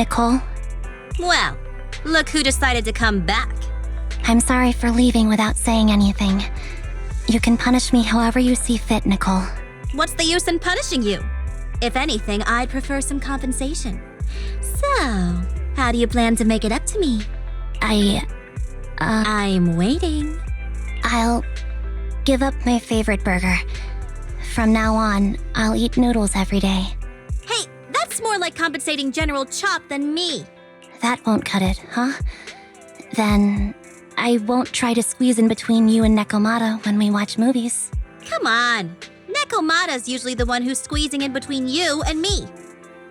Nicole. Well, look who decided to come back. I'm sorry for leaving without saying anything. You can punish me however you see fit, Nicole. What's the use in punishing you? If anything, I'd prefer some compensation. So, how do you plan to make it up to me? I'm waiting. I'll give up my favorite burger. From now on, I'll eat noodles every day. Hey, that's more like compensating General Chop than me. That won't cut it, huh? Then I won't try to squeeze in between you and Nekomata when we watch movies. Come on. Nekomata's usually the one who's squeezing in between you and me.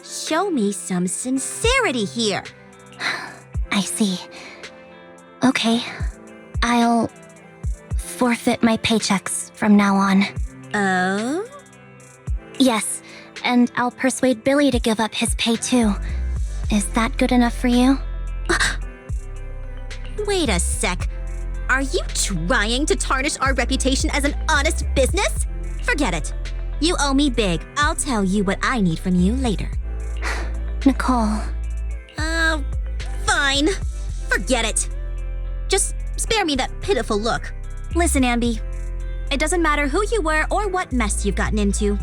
Show me some sincerity here. I see. Okay, I'll forfeit my paychecks from now on. Oh? Yes, and I'll persuade Billy to give up his pay too. Is that good enough for you? Wait a sec. Are you trying to tarnish our reputation as an honest business? Forget it. You owe me big. I'll tell you what I need from you later. Nicole. Fine. Forget it. Just spare me that pitiful look. Listen, Anby. It doesn't matter who you were or what mess you've gotten into.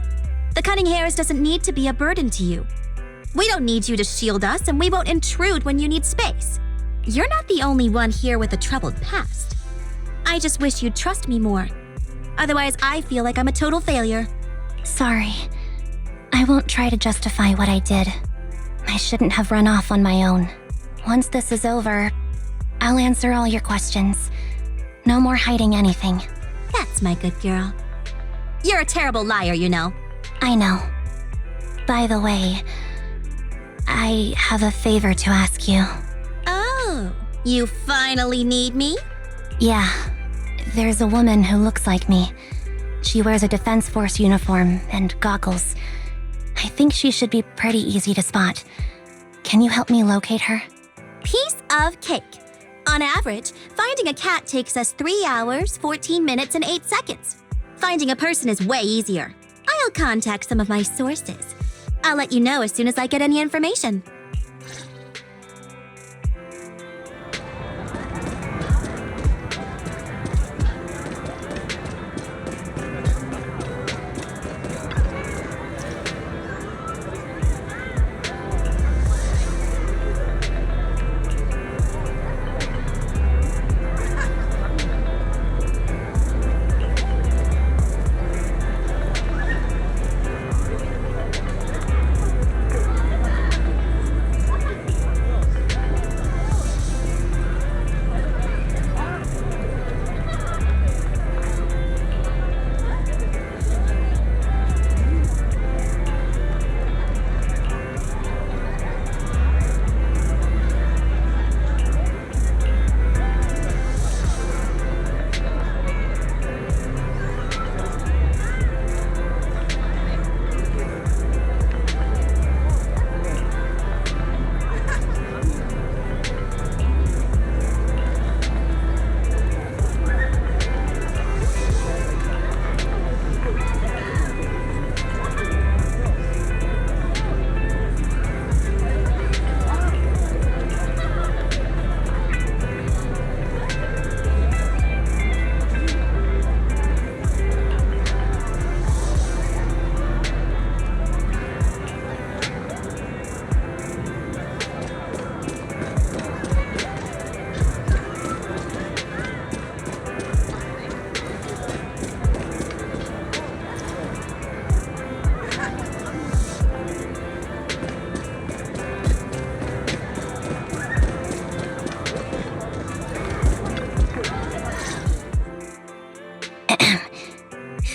The cunning hairs doesn't need to be a burden to you. We don't need you to shield us, and we won't intrude when you need space. You're not the only one here with a troubled past. I just wish you'd trust me more. Otherwise, I feel like I'm a total failure. Sorry. I won't try to justify what I did. I shouldn't have run off on my own. Once this is over, I'll answer all your questions. No more hiding anything. That's my good girl. You're a terrible liar, you know. I know. By the way, I have a favor to ask you. Oh, you finally need me? Yeah. There's a woman who looks like me. She wears a Defense Force uniform and goggles. I think she should be pretty easy to spot. Can you help me locate her? Piece of cake. On average, finding a cat takes us 3 hours, 14 minutes, and 8 seconds. Finding a person is way easier. I'll contact some of my sources. I'll let you know as soon as I get any information.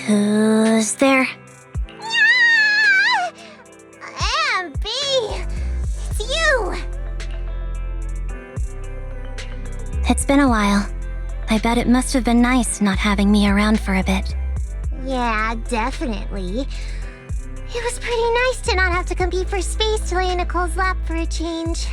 Who's there? Anby! It's you! It's been a while. I bet it must have been nice not having me around for a bit. Yeah, definitely. It was pretty nice to not have to compete for space to lay in Nicole's lap for a change.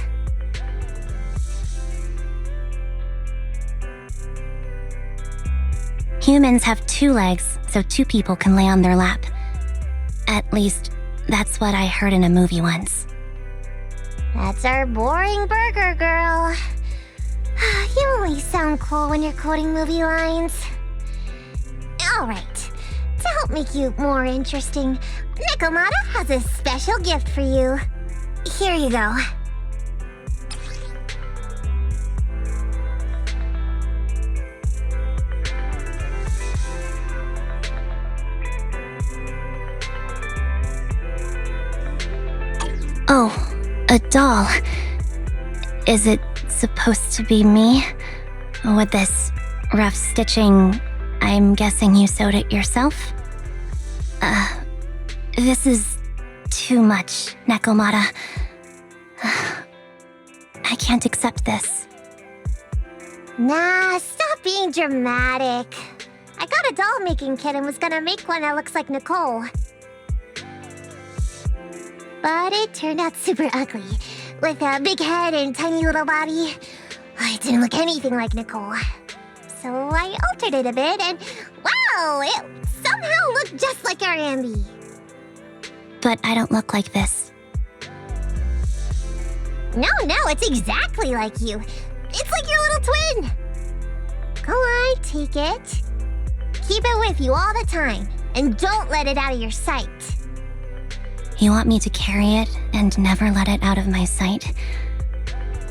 Humans have 2 legs, so 2 people can lay on their lap. At least, that's what I heard in a movie once. That's our boring burger girl. You only sound cool when you're quoting movie lines. Alright, to help make you more interesting, Nekomata has a special gift for you. Here you go. Oh, a doll. Is it supposed to be me? With this rough stitching, I'm guessing you sewed it yourself? This is too much, Nekomata. I can't accept this. Nah, stop being dramatic. I got a doll-making kit and was gonna make one that looks like Nicole. But it turned out super ugly, with a big head and tiny little body. It didn't look anything like Nicole. So I altered it a bit and, wow, it somehow looked just like our Anby. But I don't look like this. No, it's exactly like you. It's like your little twin. Go on, take it. Keep it with you all the time, and don't let it out of your sight. You want me to carry it and never let it out of my sight?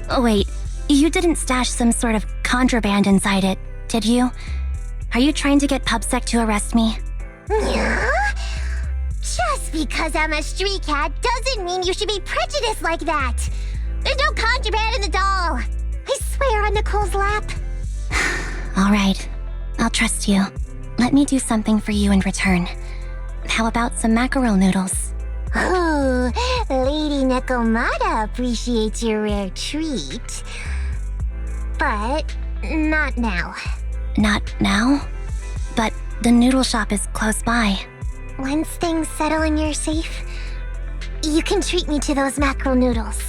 Oh, wait, you didn't stash some sort of contraband inside it, did you? Are you trying to get PubSec to arrest me? Yeah? Just because I'm a street cat doesn't mean you should be prejudiced like that. There's no contraband in the doll. I swear on Nicole's lap. All right, I'll trust you. Let me do something for you in return. How about some mackerel noodles? Oh, Lady Nekomata appreciates your rare treat. But not now. Not now? But the noodle shop is close by. Once things settle and you're safe, you can treat me to those mackerel noodles.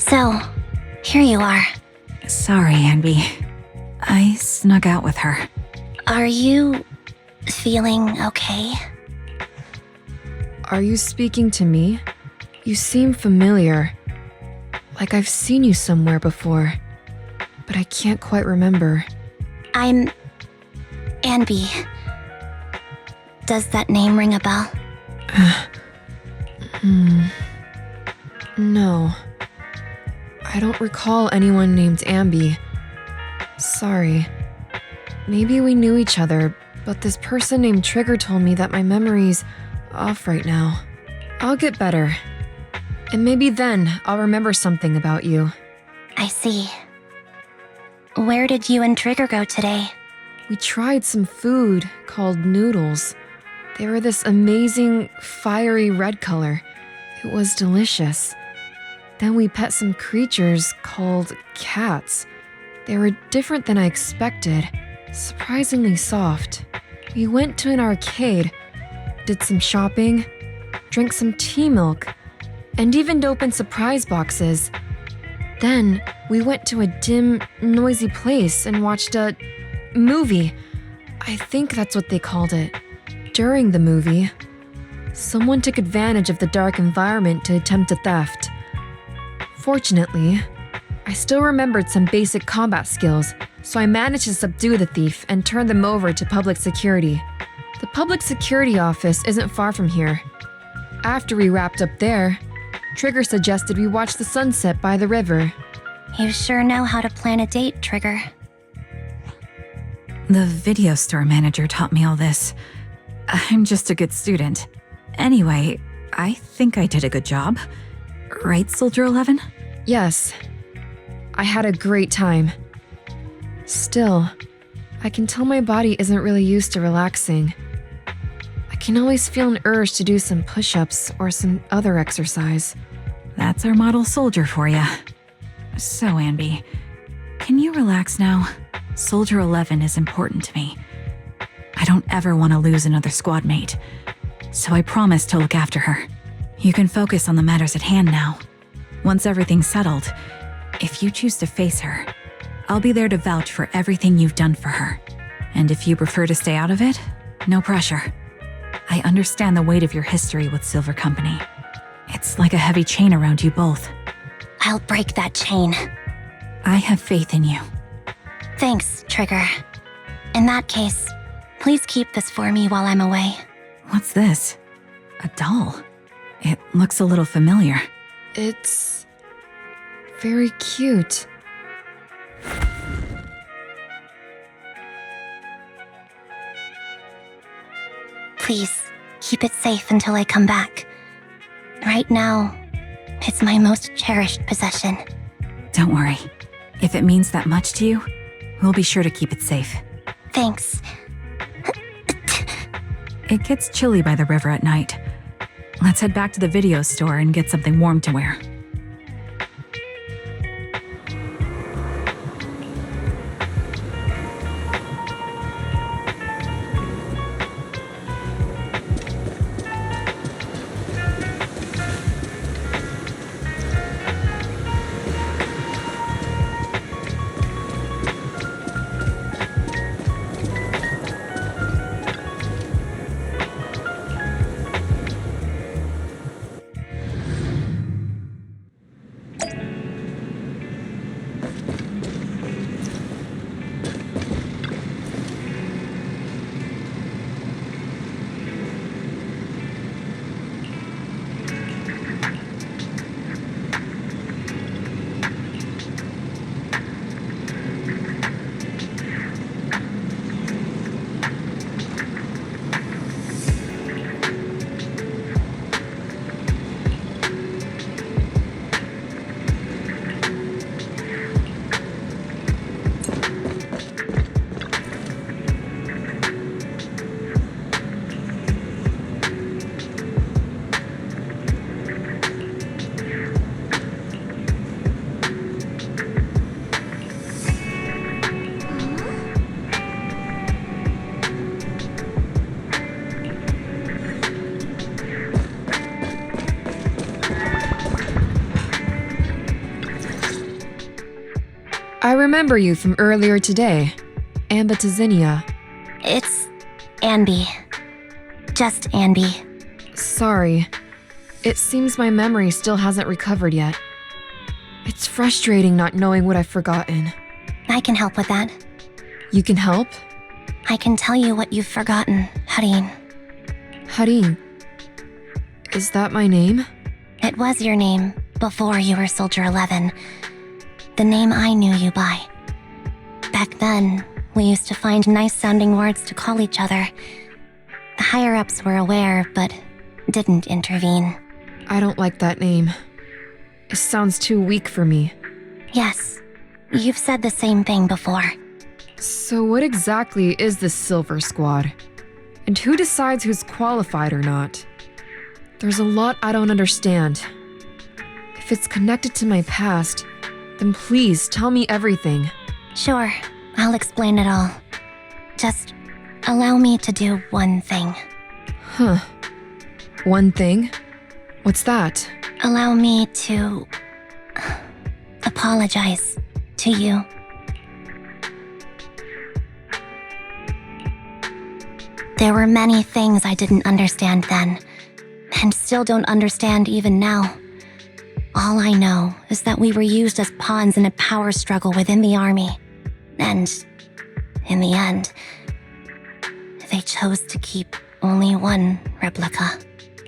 So, here you are. Sorry, Anby. I snuck out with her. Are you feeling okay? Are you speaking to me? You seem familiar. Like I've seen you somewhere before. But I can't quite remember. I'm Anby. Does that name ring a bell? No. I don't recall anyone named Anby. Sorry. Maybe we knew each other, but this person named Trigger told me that my memory's off right now. I'll get better. And maybe then I'll remember something about you. I see. Where did you and Trigger go today? We tried some food called noodles. They were this amazing, fiery red color. It was delicious. Then we pet some creatures called cats. They were different than I expected, surprisingly soft. We went to an arcade, did some shopping, drank some tea milk, and even opened surprise boxes. Then we went to a dim, noisy place and watched a movie. I think that's what they called it. During the movie, someone took advantage of the dark environment to attempt a theft. Fortunately, I still remembered some basic combat skills, so I managed to subdue the thief and turn them over to public security. The public security office isn't far from here. After we wrapped up there, Trigger suggested we watch the sunset by the river. You sure know how to plan a date, Trigger. The video store manager taught me all this. I'm just a good student. Anyway, I think I did a good job. Right, Soldier 11? Yes. I had a great time. Still, I can tell my body isn't really used to relaxing. I can always feel an urge to do some push-ups or some other exercise. That's our model soldier for ya. So, Anby, can you relax now? Soldier 11 is important to me. I don't ever want to lose another squad mate, so I promise to look after her. You can focus on the matters at hand now. Once everything's settled, if you choose to face her, I'll be there to vouch for everything you've done for her. And if you prefer to stay out of it, no pressure. I understand the weight of your history with Silver Company. It's like a heavy chain around you both. I'll break that chain. I have faith in you. Thanks, Trigger. In that case, please keep this for me while I'm away. What's this? A doll? It looks a little familiar. It's very cute. Please, keep it safe until I come back. Right now, it's my most cherished possession. Don't worry. If it means that much to you, we'll be sure to keep it safe. Thanks. It gets chilly by the river at night. Let's head back to the video store and get something warm to wear. I remember you from earlier today. Anby to Zinnia. It's Anby. Just Anby. Sorry. It seems my memory still hasn't recovered yet. It's frustrating not knowing what I've forgotten. I can help with that. You can help? I can tell you what you've forgotten, Harin. Harin. Is that my name? It was your name before you were Soldier 11. The name I knew you by. Back then, we used to find nice-sounding words to call each other. The higher-ups were aware, but didn't intervene. I don't like that name. It sounds too weak for me. Yes, you've said the same thing before. So what exactly is this Silver Squad? And who decides who's qualified or not? There's a lot I don't understand. If it's connected to my past, then please tell me everything. Sure, I'll explain it all. Just allow me to do one thing. Huh. One thing? What's that? Allow me to apologize to you. There were many things I didn't understand then, and still don't understand even now. All I know is that we were used as pawns in a power struggle within the army. And, in the end, they chose to keep only one replica.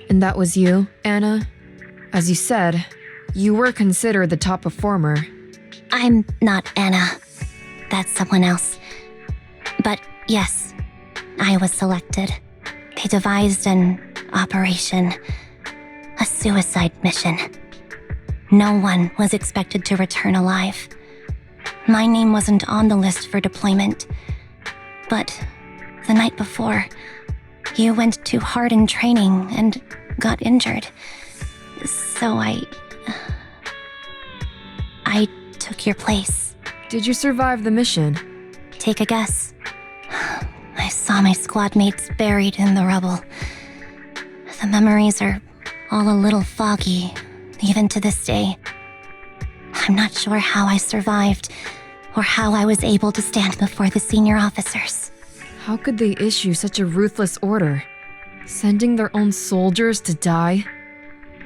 And that was you, Anna? As you said, you were considered the top performer. I'm not Anna. That's someone else. But yes, I was selected. They devised an operation, a suicide mission. No one was expected to return alive. My name wasn't on the list for deployment, but the night before, you went too hard in training and got injured. So I took your place. Did you survive the mission? Take a guess. I saw my squad mates buried in the rubble. The memories are all a little foggy, even to this day. I'm not sure how I survived, or how I was able to stand before the senior officers. How could they issue such a ruthless order? Sending their own soldiers to die?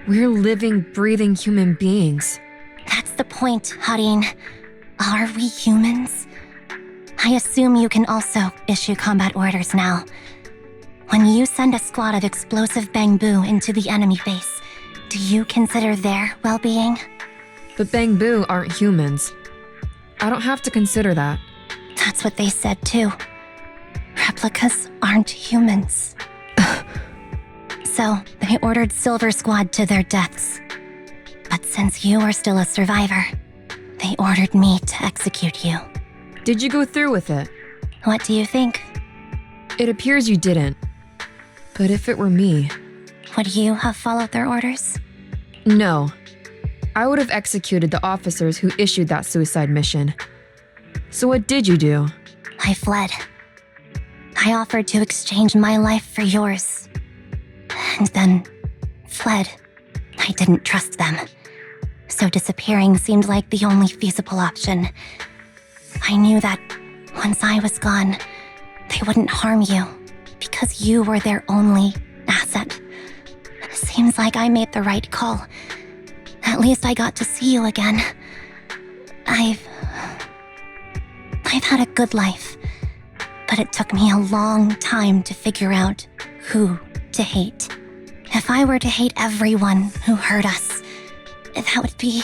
We're living, breathing human beings. That's the point, Harin. Are we humans? I assume you can also issue combat orders now. When you send a squad of explosive bamboo into the enemy base, do you consider their well-being? But bamboo aren't humans. I don't have to consider that. That's what they said too. Replicas aren't humans. So, they ordered Silver Squad to their deaths. But since you are still a survivor, they ordered me to execute you. Did you go through with it? What do you think? It appears you didn't. But if it were me... Would you have followed their orders? No. I would have executed the officers who issued that suicide mission. So what did you do? I fled. I offered to exchange my life for yours. And then fled. I didn't trust them. So disappearing seemed like the only feasible option. I knew that once I was gone, they wouldn't harm you because you were their only asset. Seems like I made the right call. At least I got to see you again. I've had a good life, but it took me a long time to figure out who to hate. If I were to hate everyone who hurt us, that would be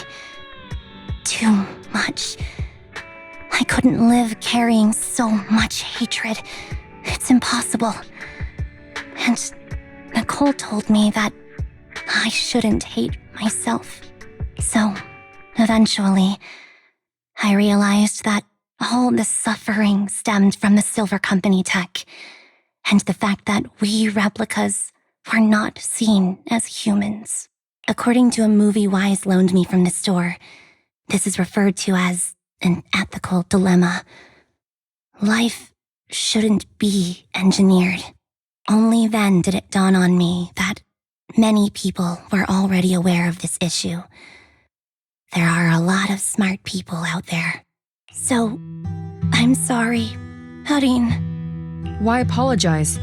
too much. I couldn't live carrying so much hatred. It's impossible. And Nicole told me that I shouldn't hate myself. So, eventually, I realized that all the suffering stemmed from the Silver Company tech, and the fact that we replicas were not seen as humans. According to a movie Wise loaned me from the store, this is referred to as an ethical dilemma. Life shouldn't be engineered. Only then did it dawn on me that many people were already aware of this issue. There are a lot of smart people out there. So, I'm sorry, Harin. Why apologize?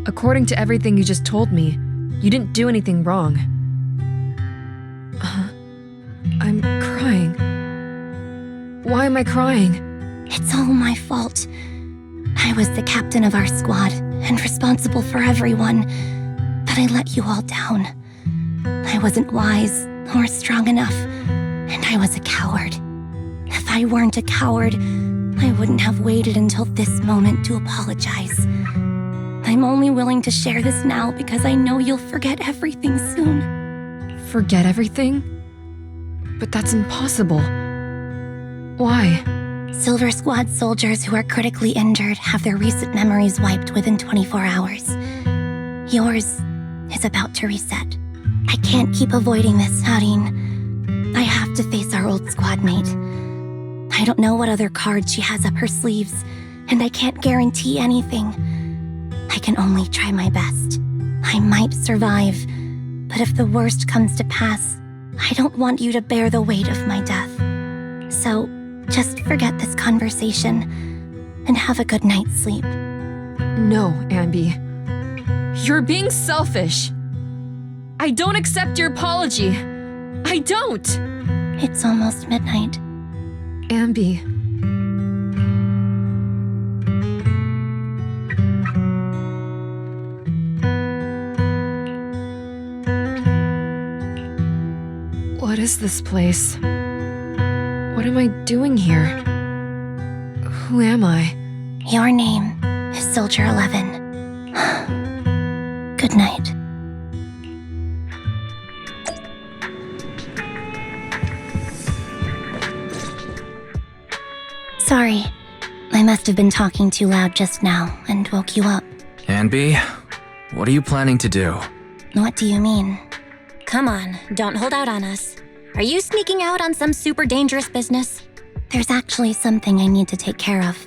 According to everything you just told me, you didn't do anything wrong. I'm crying. Why am I crying? It's all my fault. I was the captain of our squad and responsible for everyone, but I let you all down. I wasn't wise or strong enough, and I was a coward. If I weren't a coward, I wouldn't have waited until this moment to apologize. I'm only willing to share this now because I know you'll forget everything soon. Forget everything? But that's impossible. Why? Silver Squad soldiers who are critically injured have their recent memories wiped within 24 hours. Yours is about to reset. I can't keep avoiding this, Harin. I have to face our old squad mate. I don't know what other cards she has up her sleeves, and I can't guarantee anything. I can only try my best. I might survive, but if the worst comes to pass, I don't want you to bear the weight of my death. So, just forget this conversation and have a good night's sleep. No, Anby. You're being selfish. I don't accept your apology. I don't. It's almost midnight. Anby. What is this place? What am I doing here? Who am I? Your name is Soldier 11. Good night. Sorry. I must have been talking too loud just now and woke you up. Anby, what are you planning to do? What do you mean? Come on, don't hold out on us. Are you sneaking out on some super dangerous business? There's actually something I need to take care of.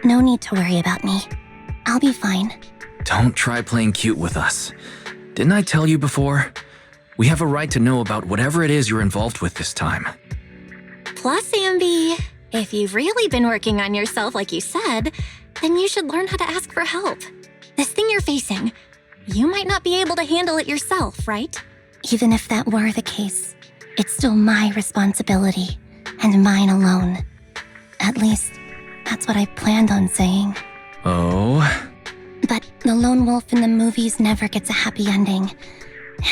No need to worry about me. I'll be fine. Don't try playing cute with us. Didn't I tell you before? We have a right to know about whatever it is you're involved with this time. Plus, Anby, if you've really been working on yourself like you said, then you should learn how to ask for help. This thing you're facing, you might not be able to handle it yourself, right? Even if that were the case, it's still my responsibility, and mine alone. At least, that's what I planned on saying. Oh? But the lone wolf in the movies never gets a happy ending.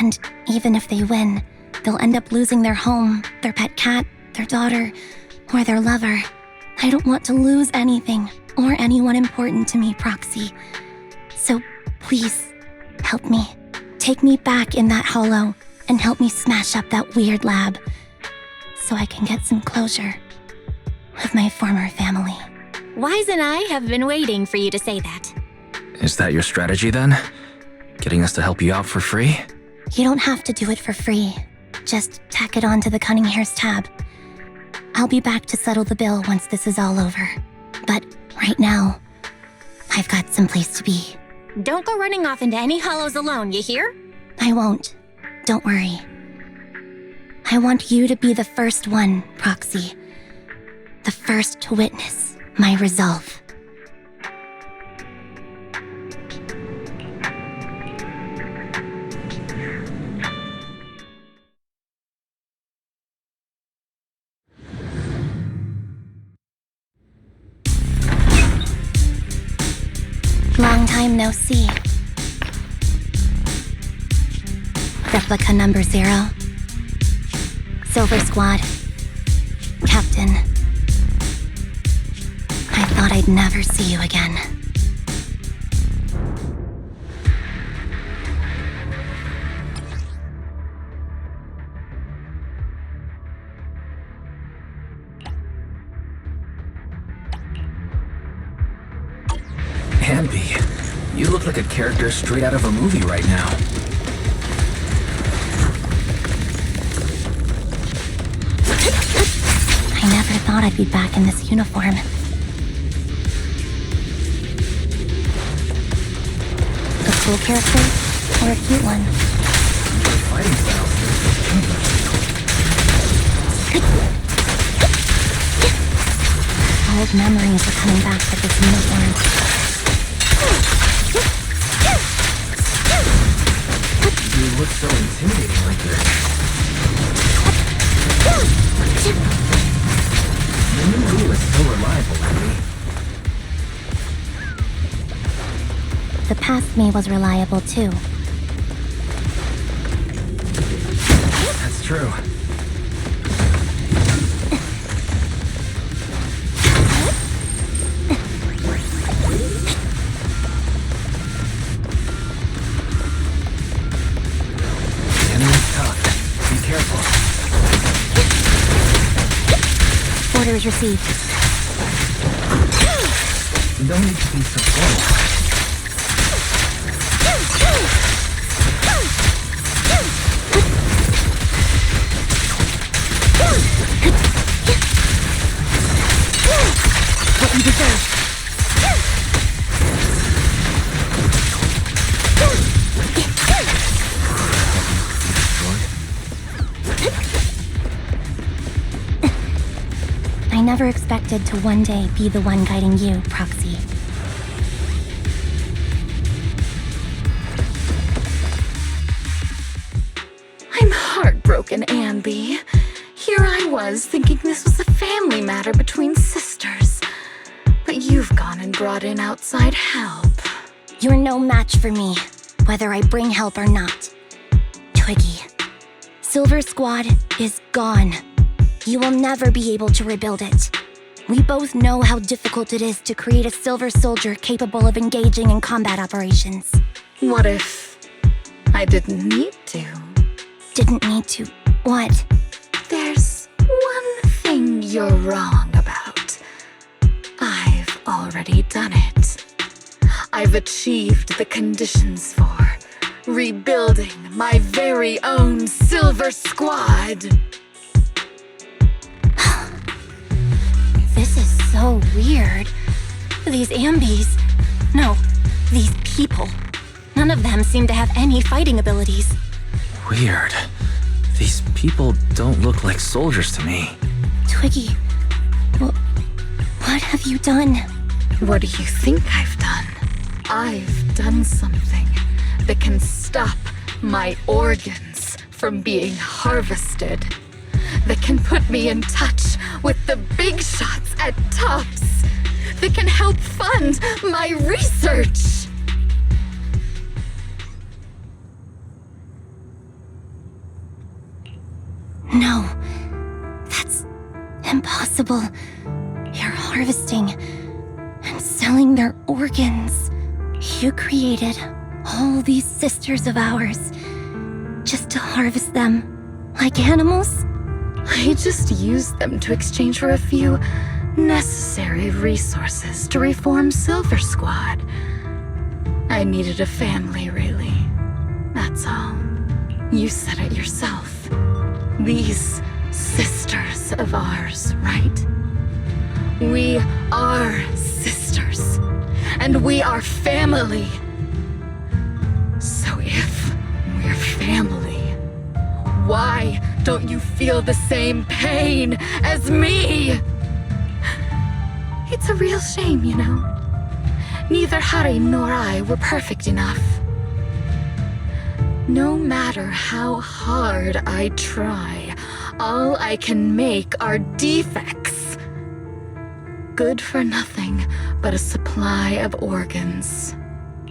And even if they win, they'll end up losing their home, their pet cat, their daughter, or their lover. I don't want to lose anything or anyone important to me, Proxy. So please, help me. Take me back in that hollow and help me smash up that weird lab so I can get some closure with my former family. Wise and I have been waiting for you to say that. Is that your strategy then? Getting us to help you out for free? You don't have to do it for free. Just tack it on to the Cunning Hair's tab. I'll be back to settle the bill once this is all over. But right now, I've got someplace to be. Don't go running off into any hollows alone, you hear? I won't. Don't worry. I want you to be the first one, Proxy. The first to witness my resolve. Long time no see. Replica number 0. Silver Squad. Captain. I thought I'd never see you again. Anby, you look like a character straight out of a movie right now. I never thought I'd be back in this uniform. A cool character or a cute one? Fighting style. Old memories are coming back with this uniform. You look so intimidating like this. The new rule is so reliable, Anby. The past me was reliable too. That's true. Enemy's tough. Be careful. Orders received. No need to be so formal. What you deserve. I never expected to one day be the one guiding you, Proxy. I'm heartbroken, Anby. Here I was thinking this was a family matter between sisters. But you've gone and brought in outside help. You're no match for me, whether I bring help or not. Twiggy, Silver Squad is gone. You will never be able to rebuild it. We both know how difficult it is to create a Silver Soldier capable of engaging in combat operations. What if I didn't need to. Didn't need to. What? There's one thing you're wrong about. I've already done it. I've achieved the conditions for rebuilding my very own Silver Squad. This is so weird. These Ambys. No, these people. None of them seem to have any fighting abilities. Weird. These people don't look like soldiers to me. Twiggy, what have you done? What do you think I've done? I've done something that can stop my organs from being harvested. That can put me in touch with the big shots at TOPS. That can help fund my research. No, that's impossible. You're harvesting and selling their organs. You created all these sisters of ours just to harvest them like animals? I just used them to exchange for a few necessary resources to reform Silver Squad. I needed a family, really. That's all. You said it yourself. These sisters of ours, right? We are sisters, and we are family. So if we're family, why don't you feel the same pain as me? It's a real shame, you know. Neither Harry nor I were perfect enough. No matter how hard I try, all I can make are defects. Good for nothing but a supply of organs.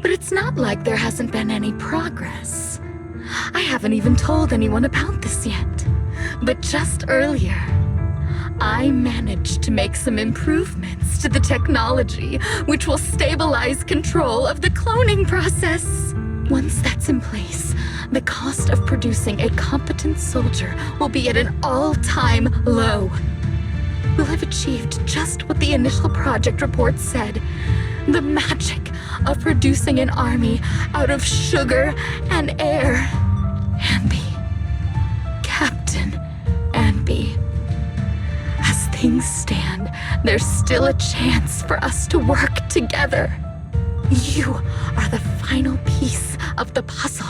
But it's not like there hasn't been any progress. I haven't even told anyone about this yet. But just earlier, I managed to make some improvements to the technology, which will stabilize control of the cloning process. Once that's in place, the cost of producing a competent soldier will be at an all-time low. We'll have achieved just what the initial project report said. The magic of producing an army out of sugar and air. Anby. Captain Anby. As things stand, there's still a chance for us to work together. You are the final piece of the puzzle.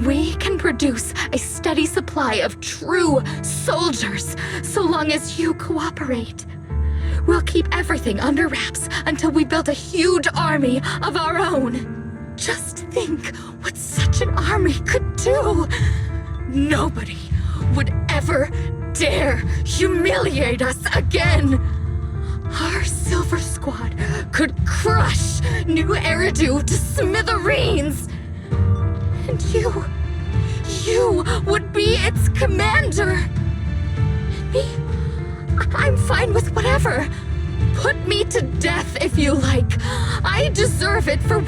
We can produce a steady supply of true soldiers so long as you cooperate. We'll keep everything under wraps until we build a huge army of our own. Just think what such an army could do. Nobody would ever dare humiliate us again. Our Silver Squad could crush New Eridu to smithereens. And you would be its commander. Me? I'm fine with whatever. Put me to death if you like. I deserve it for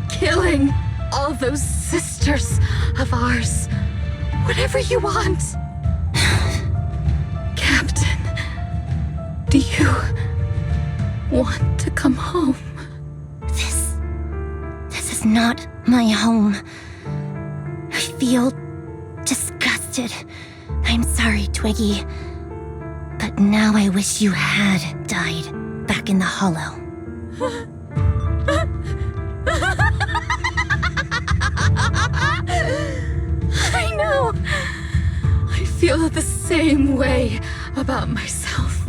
killing all those sisters of ours. Whatever you want. Captain, do you want to come home? This is not my home. I feel disgusted. I'm sorry, Twiggy. But now I wish you had died back in the Hollow. I know. I feel the same way about myself.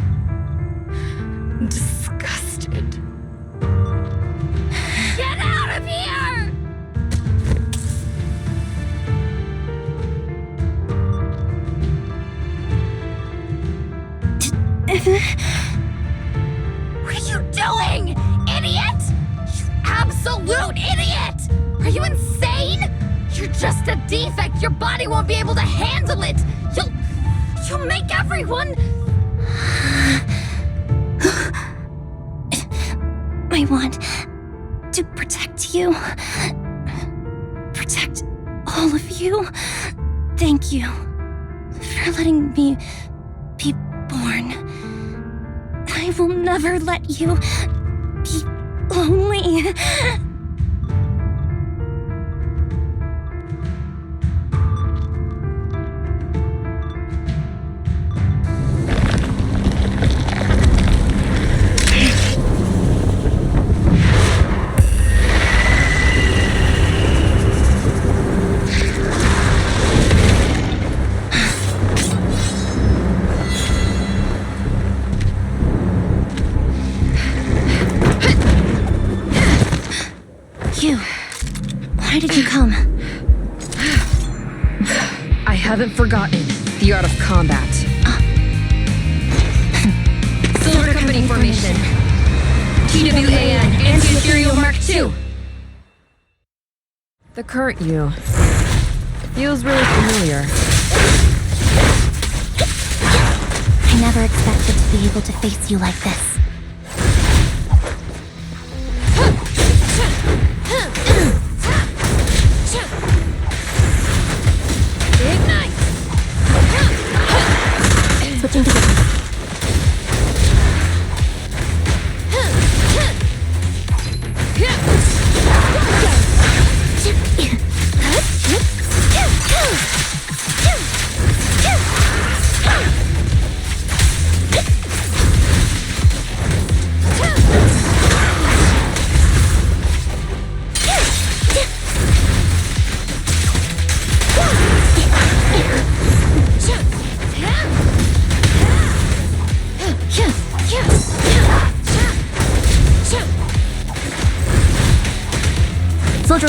Disgusted. Get out of here! What are you doing, idiot? You absolute idiot! Are you insane? You're just a defect. Your body won't be able to handle it. You'll make everyone... I want to protect you. you. Protect all of you. Thank you for letting me be born. I will never let you be lonely. Why did you come? I haven't forgotten the art of combat. Silver Company formation. TWAN, Anti-Ethereal Mark II. The current you feels really familiar. I never expected to be able to face you like this. Switching positions. Soldier.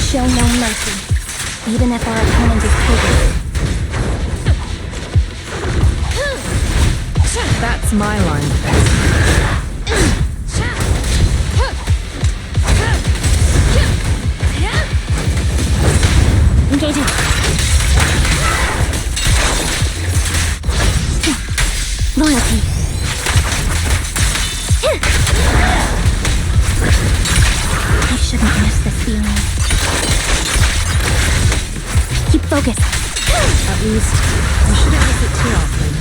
Show no mercy, even if our opponent is bigger. That's my line. Engaging. Loyalty. I shouldn't miss this feeling. Keep focused. At least, you shouldn't miss it too often.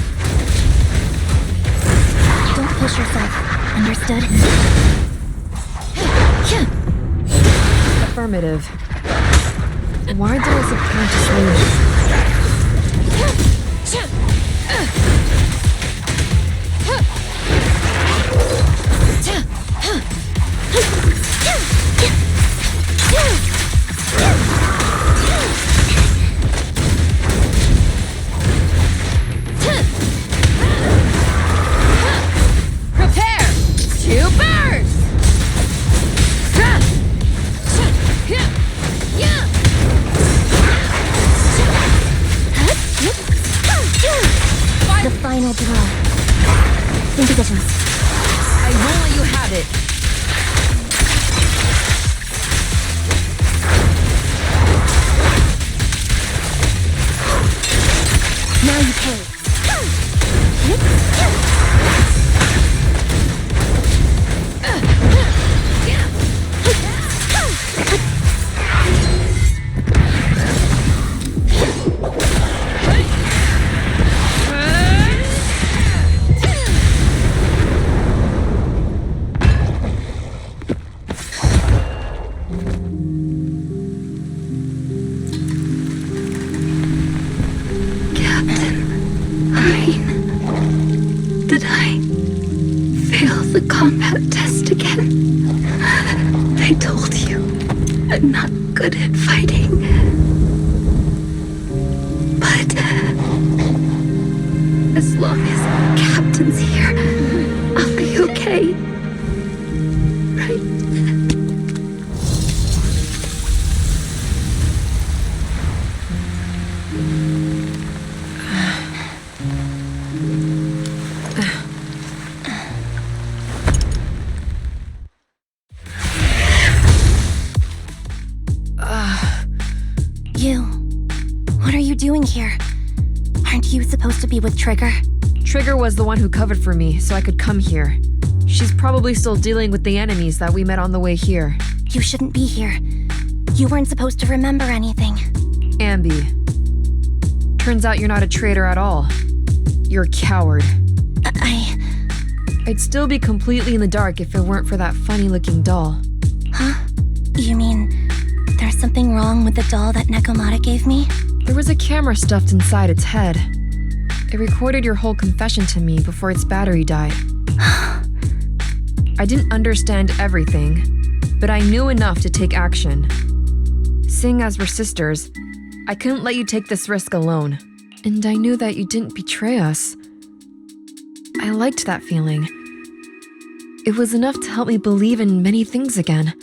Don't push yourself. Understood? Affirmative. Why did I subconsciously... The final blow. In positions. I won't let you have it. Now you pay. Did I fail the combat test again? They told you I'm not good at fighting. But as long as Captain's here, I'll be okay. Right? What are you doing here? Aren't you supposed to be with Trigger? Trigger was the one who covered for me, so I could come here. She's probably still dealing with the enemies that we met on the way here. You shouldn't be here. You weren't supposed to remember anything. Anby. Turns out you're not a traitor at all. You're a coward. I'd still be completely in the dark if it weren't for that funny-looking doll. Huh? You mean there's something wrong with the doll that Nekomata gave me? There was a camera stuffed inside its head. It recorded your whole confession to me before its battery died. I didn't understand everything, but I knew enough to take action. Seeing as we're sisters, I couldn't let you take this risk alone. And I knew that you didn't betray us. I liked that feeling. It was enough to help me believe in many things again.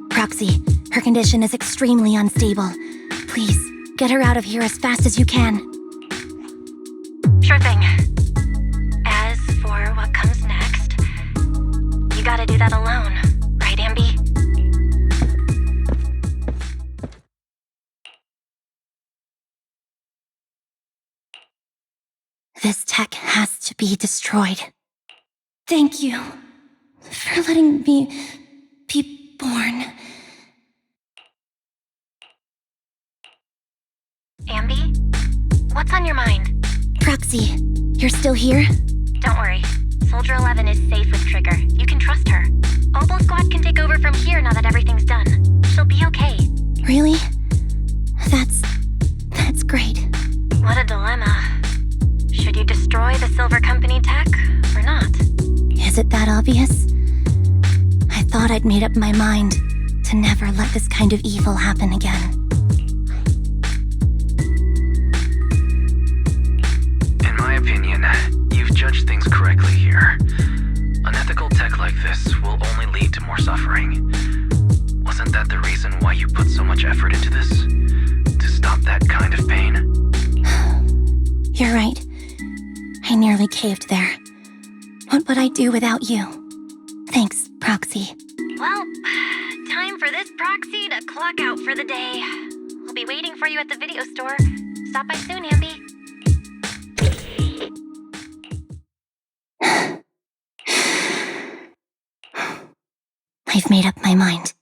Proxy, her condition is extremely unstable. Please, get her out of here as fast as you can. Sure thing. As for what comes next, you gotta do that alone, right, Anby? This tech has to be destroyed. Thank you for letting me be born. Anby? What's on your mind? Proxy, you're still here? Don't worry. Soldier 11 is safe with Trigger. You can trust her. Obo Squad can take over from here now that everything's done. She'll be okay. Really? That's great. What a dilemma. Should you destroy the Silver Company tech, or not? Is it that obvious? I thought I'd made up my mind to never let this kind of evil happen again. In my opinion, you've judged things correctly here. Unethical tech like this will only lead to more suffering. Wasn't that the reason why you put so much effort into this? To stop that kind of pain? You're right. I nearly caved there. What would I do without you? Thanks, Proxy. Well, time for this proxy to clock out for the day. I'll be waiting for you at the video store. Stop by soon, Anby. I've made up my mind.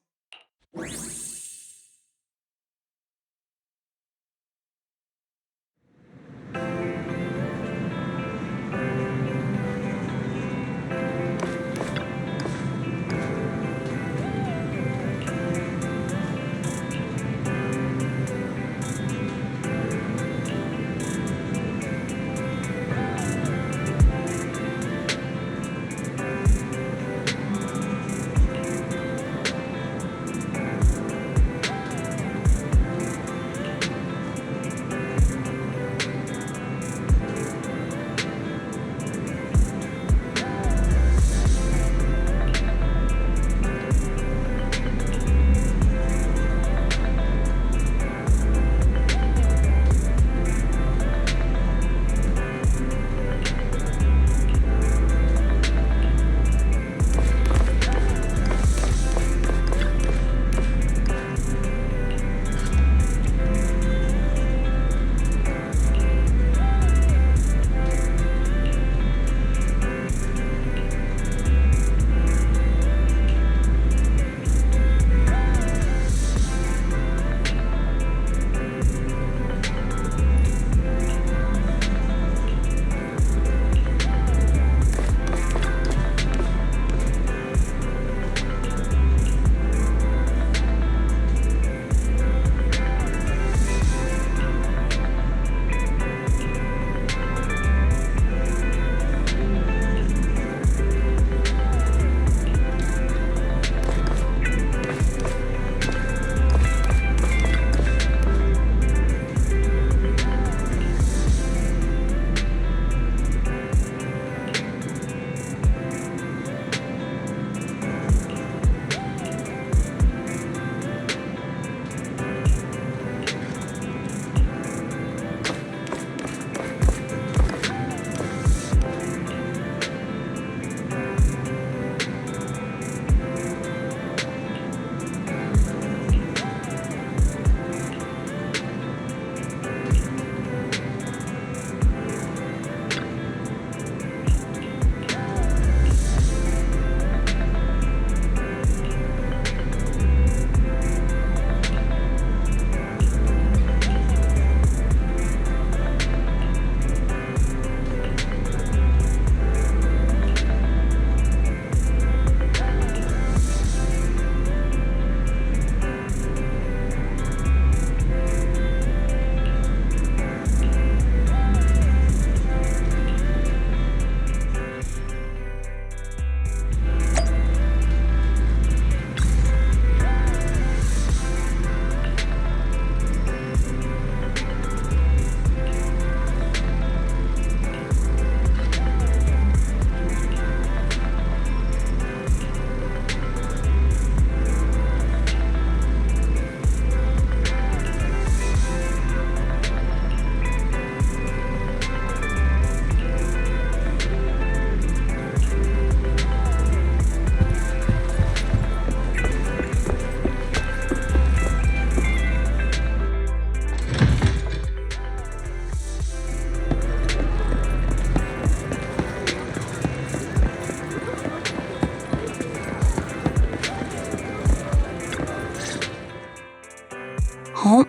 Oh,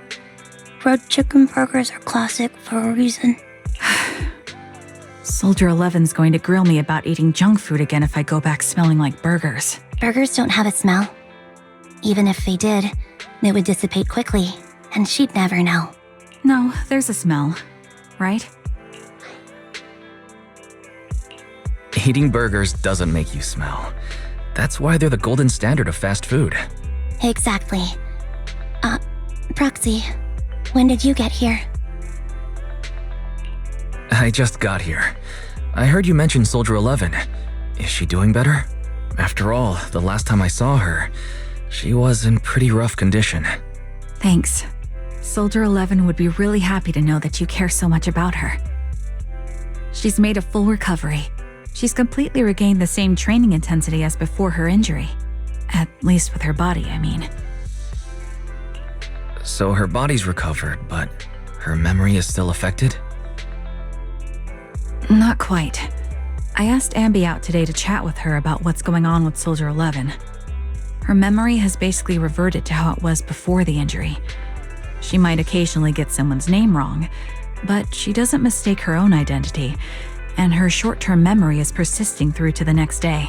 red chicken burgers are classic for a reason. Soldier 11's going to grill me about eating junk food again if I go back smelling like burgers. Burgers don't have a smell. Even if they did, it would dissipate quickly, and she'd never know. No, there's a smell, right? Eating burgers doesn't make you smell. That's why they're the golden standard of fast food. Exactly. Proxy, when did you get here? I just got here. I heard you mention Soldier 11. Is she doing better? After all, the last time I saw her, she was in pretty rough condition. Thanks. Soldier 11 would be really happy to know that you care so much about her. She's made a full recovery. She's completely regained the same training intensity as before her injury. At least with her body, I mean. So her body's recovered, but her memory is still affected? Not quite. I asked Anby out today to chat with her about what's going on with Soldier 11. Her memory has basically reverted to how it was before the injury. She might occasionally get someone's name wrong, but she doesn't mistake her own identity, and her short-term memory is persisting through to the next day.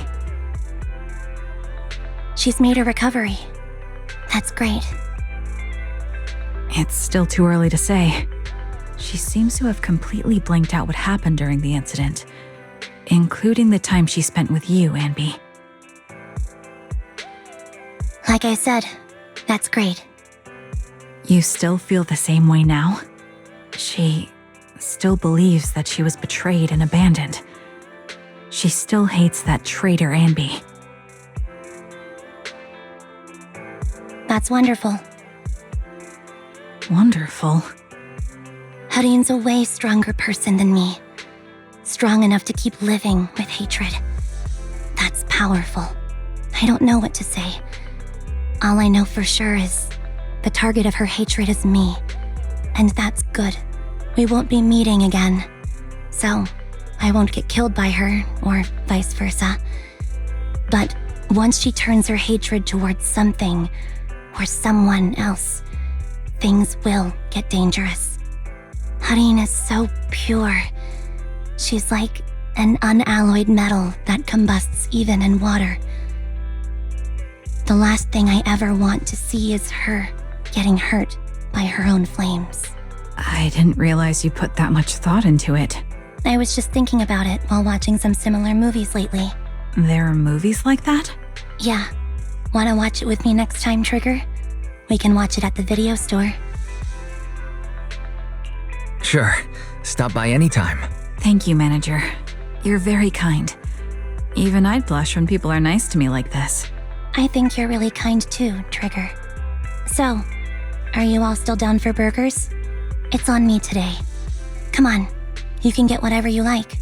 She's made a recovery. That's great. It's still too early to say. She seems to have completely blanked out what happened during the incident, including the time she spent with you, Anby. Like I said, that's great. You still feel the same way now? She still believes that she was betrayed and abandoned. She still hates that traitor Anby. That's wonderful. Wonderful. Hadine's a way stronger person than me. Strong enough to keep living with hatred. That's powerful. I don't know what to say. All I know for sure is the target of her hatred is me. And that's good. We won't be meeting again. So, I won't get killed by her, or vice versa. But once she turns her hatred towards something, or someone else, things will get dangerous. Hadine is so pure. She's like an unalloyed metal that combusts even in water. The last thing I ever want to see is her getting hurt by her own flames. I didn't realize you put that much thought into it. I was just thinking about it while watching some similar movies lately. There are movies like that? Yeah. Wanna watch it with me next time, Trigger? We can watch it at the video store. Sure. Stop by anytime. Thank you, Manager. You're very kind. Even I'd blush when people are nice to me like this. I think you're really kind too, Trigger. So, are you all still down for burgers? It's on me today. Come on, you can get whatever you like.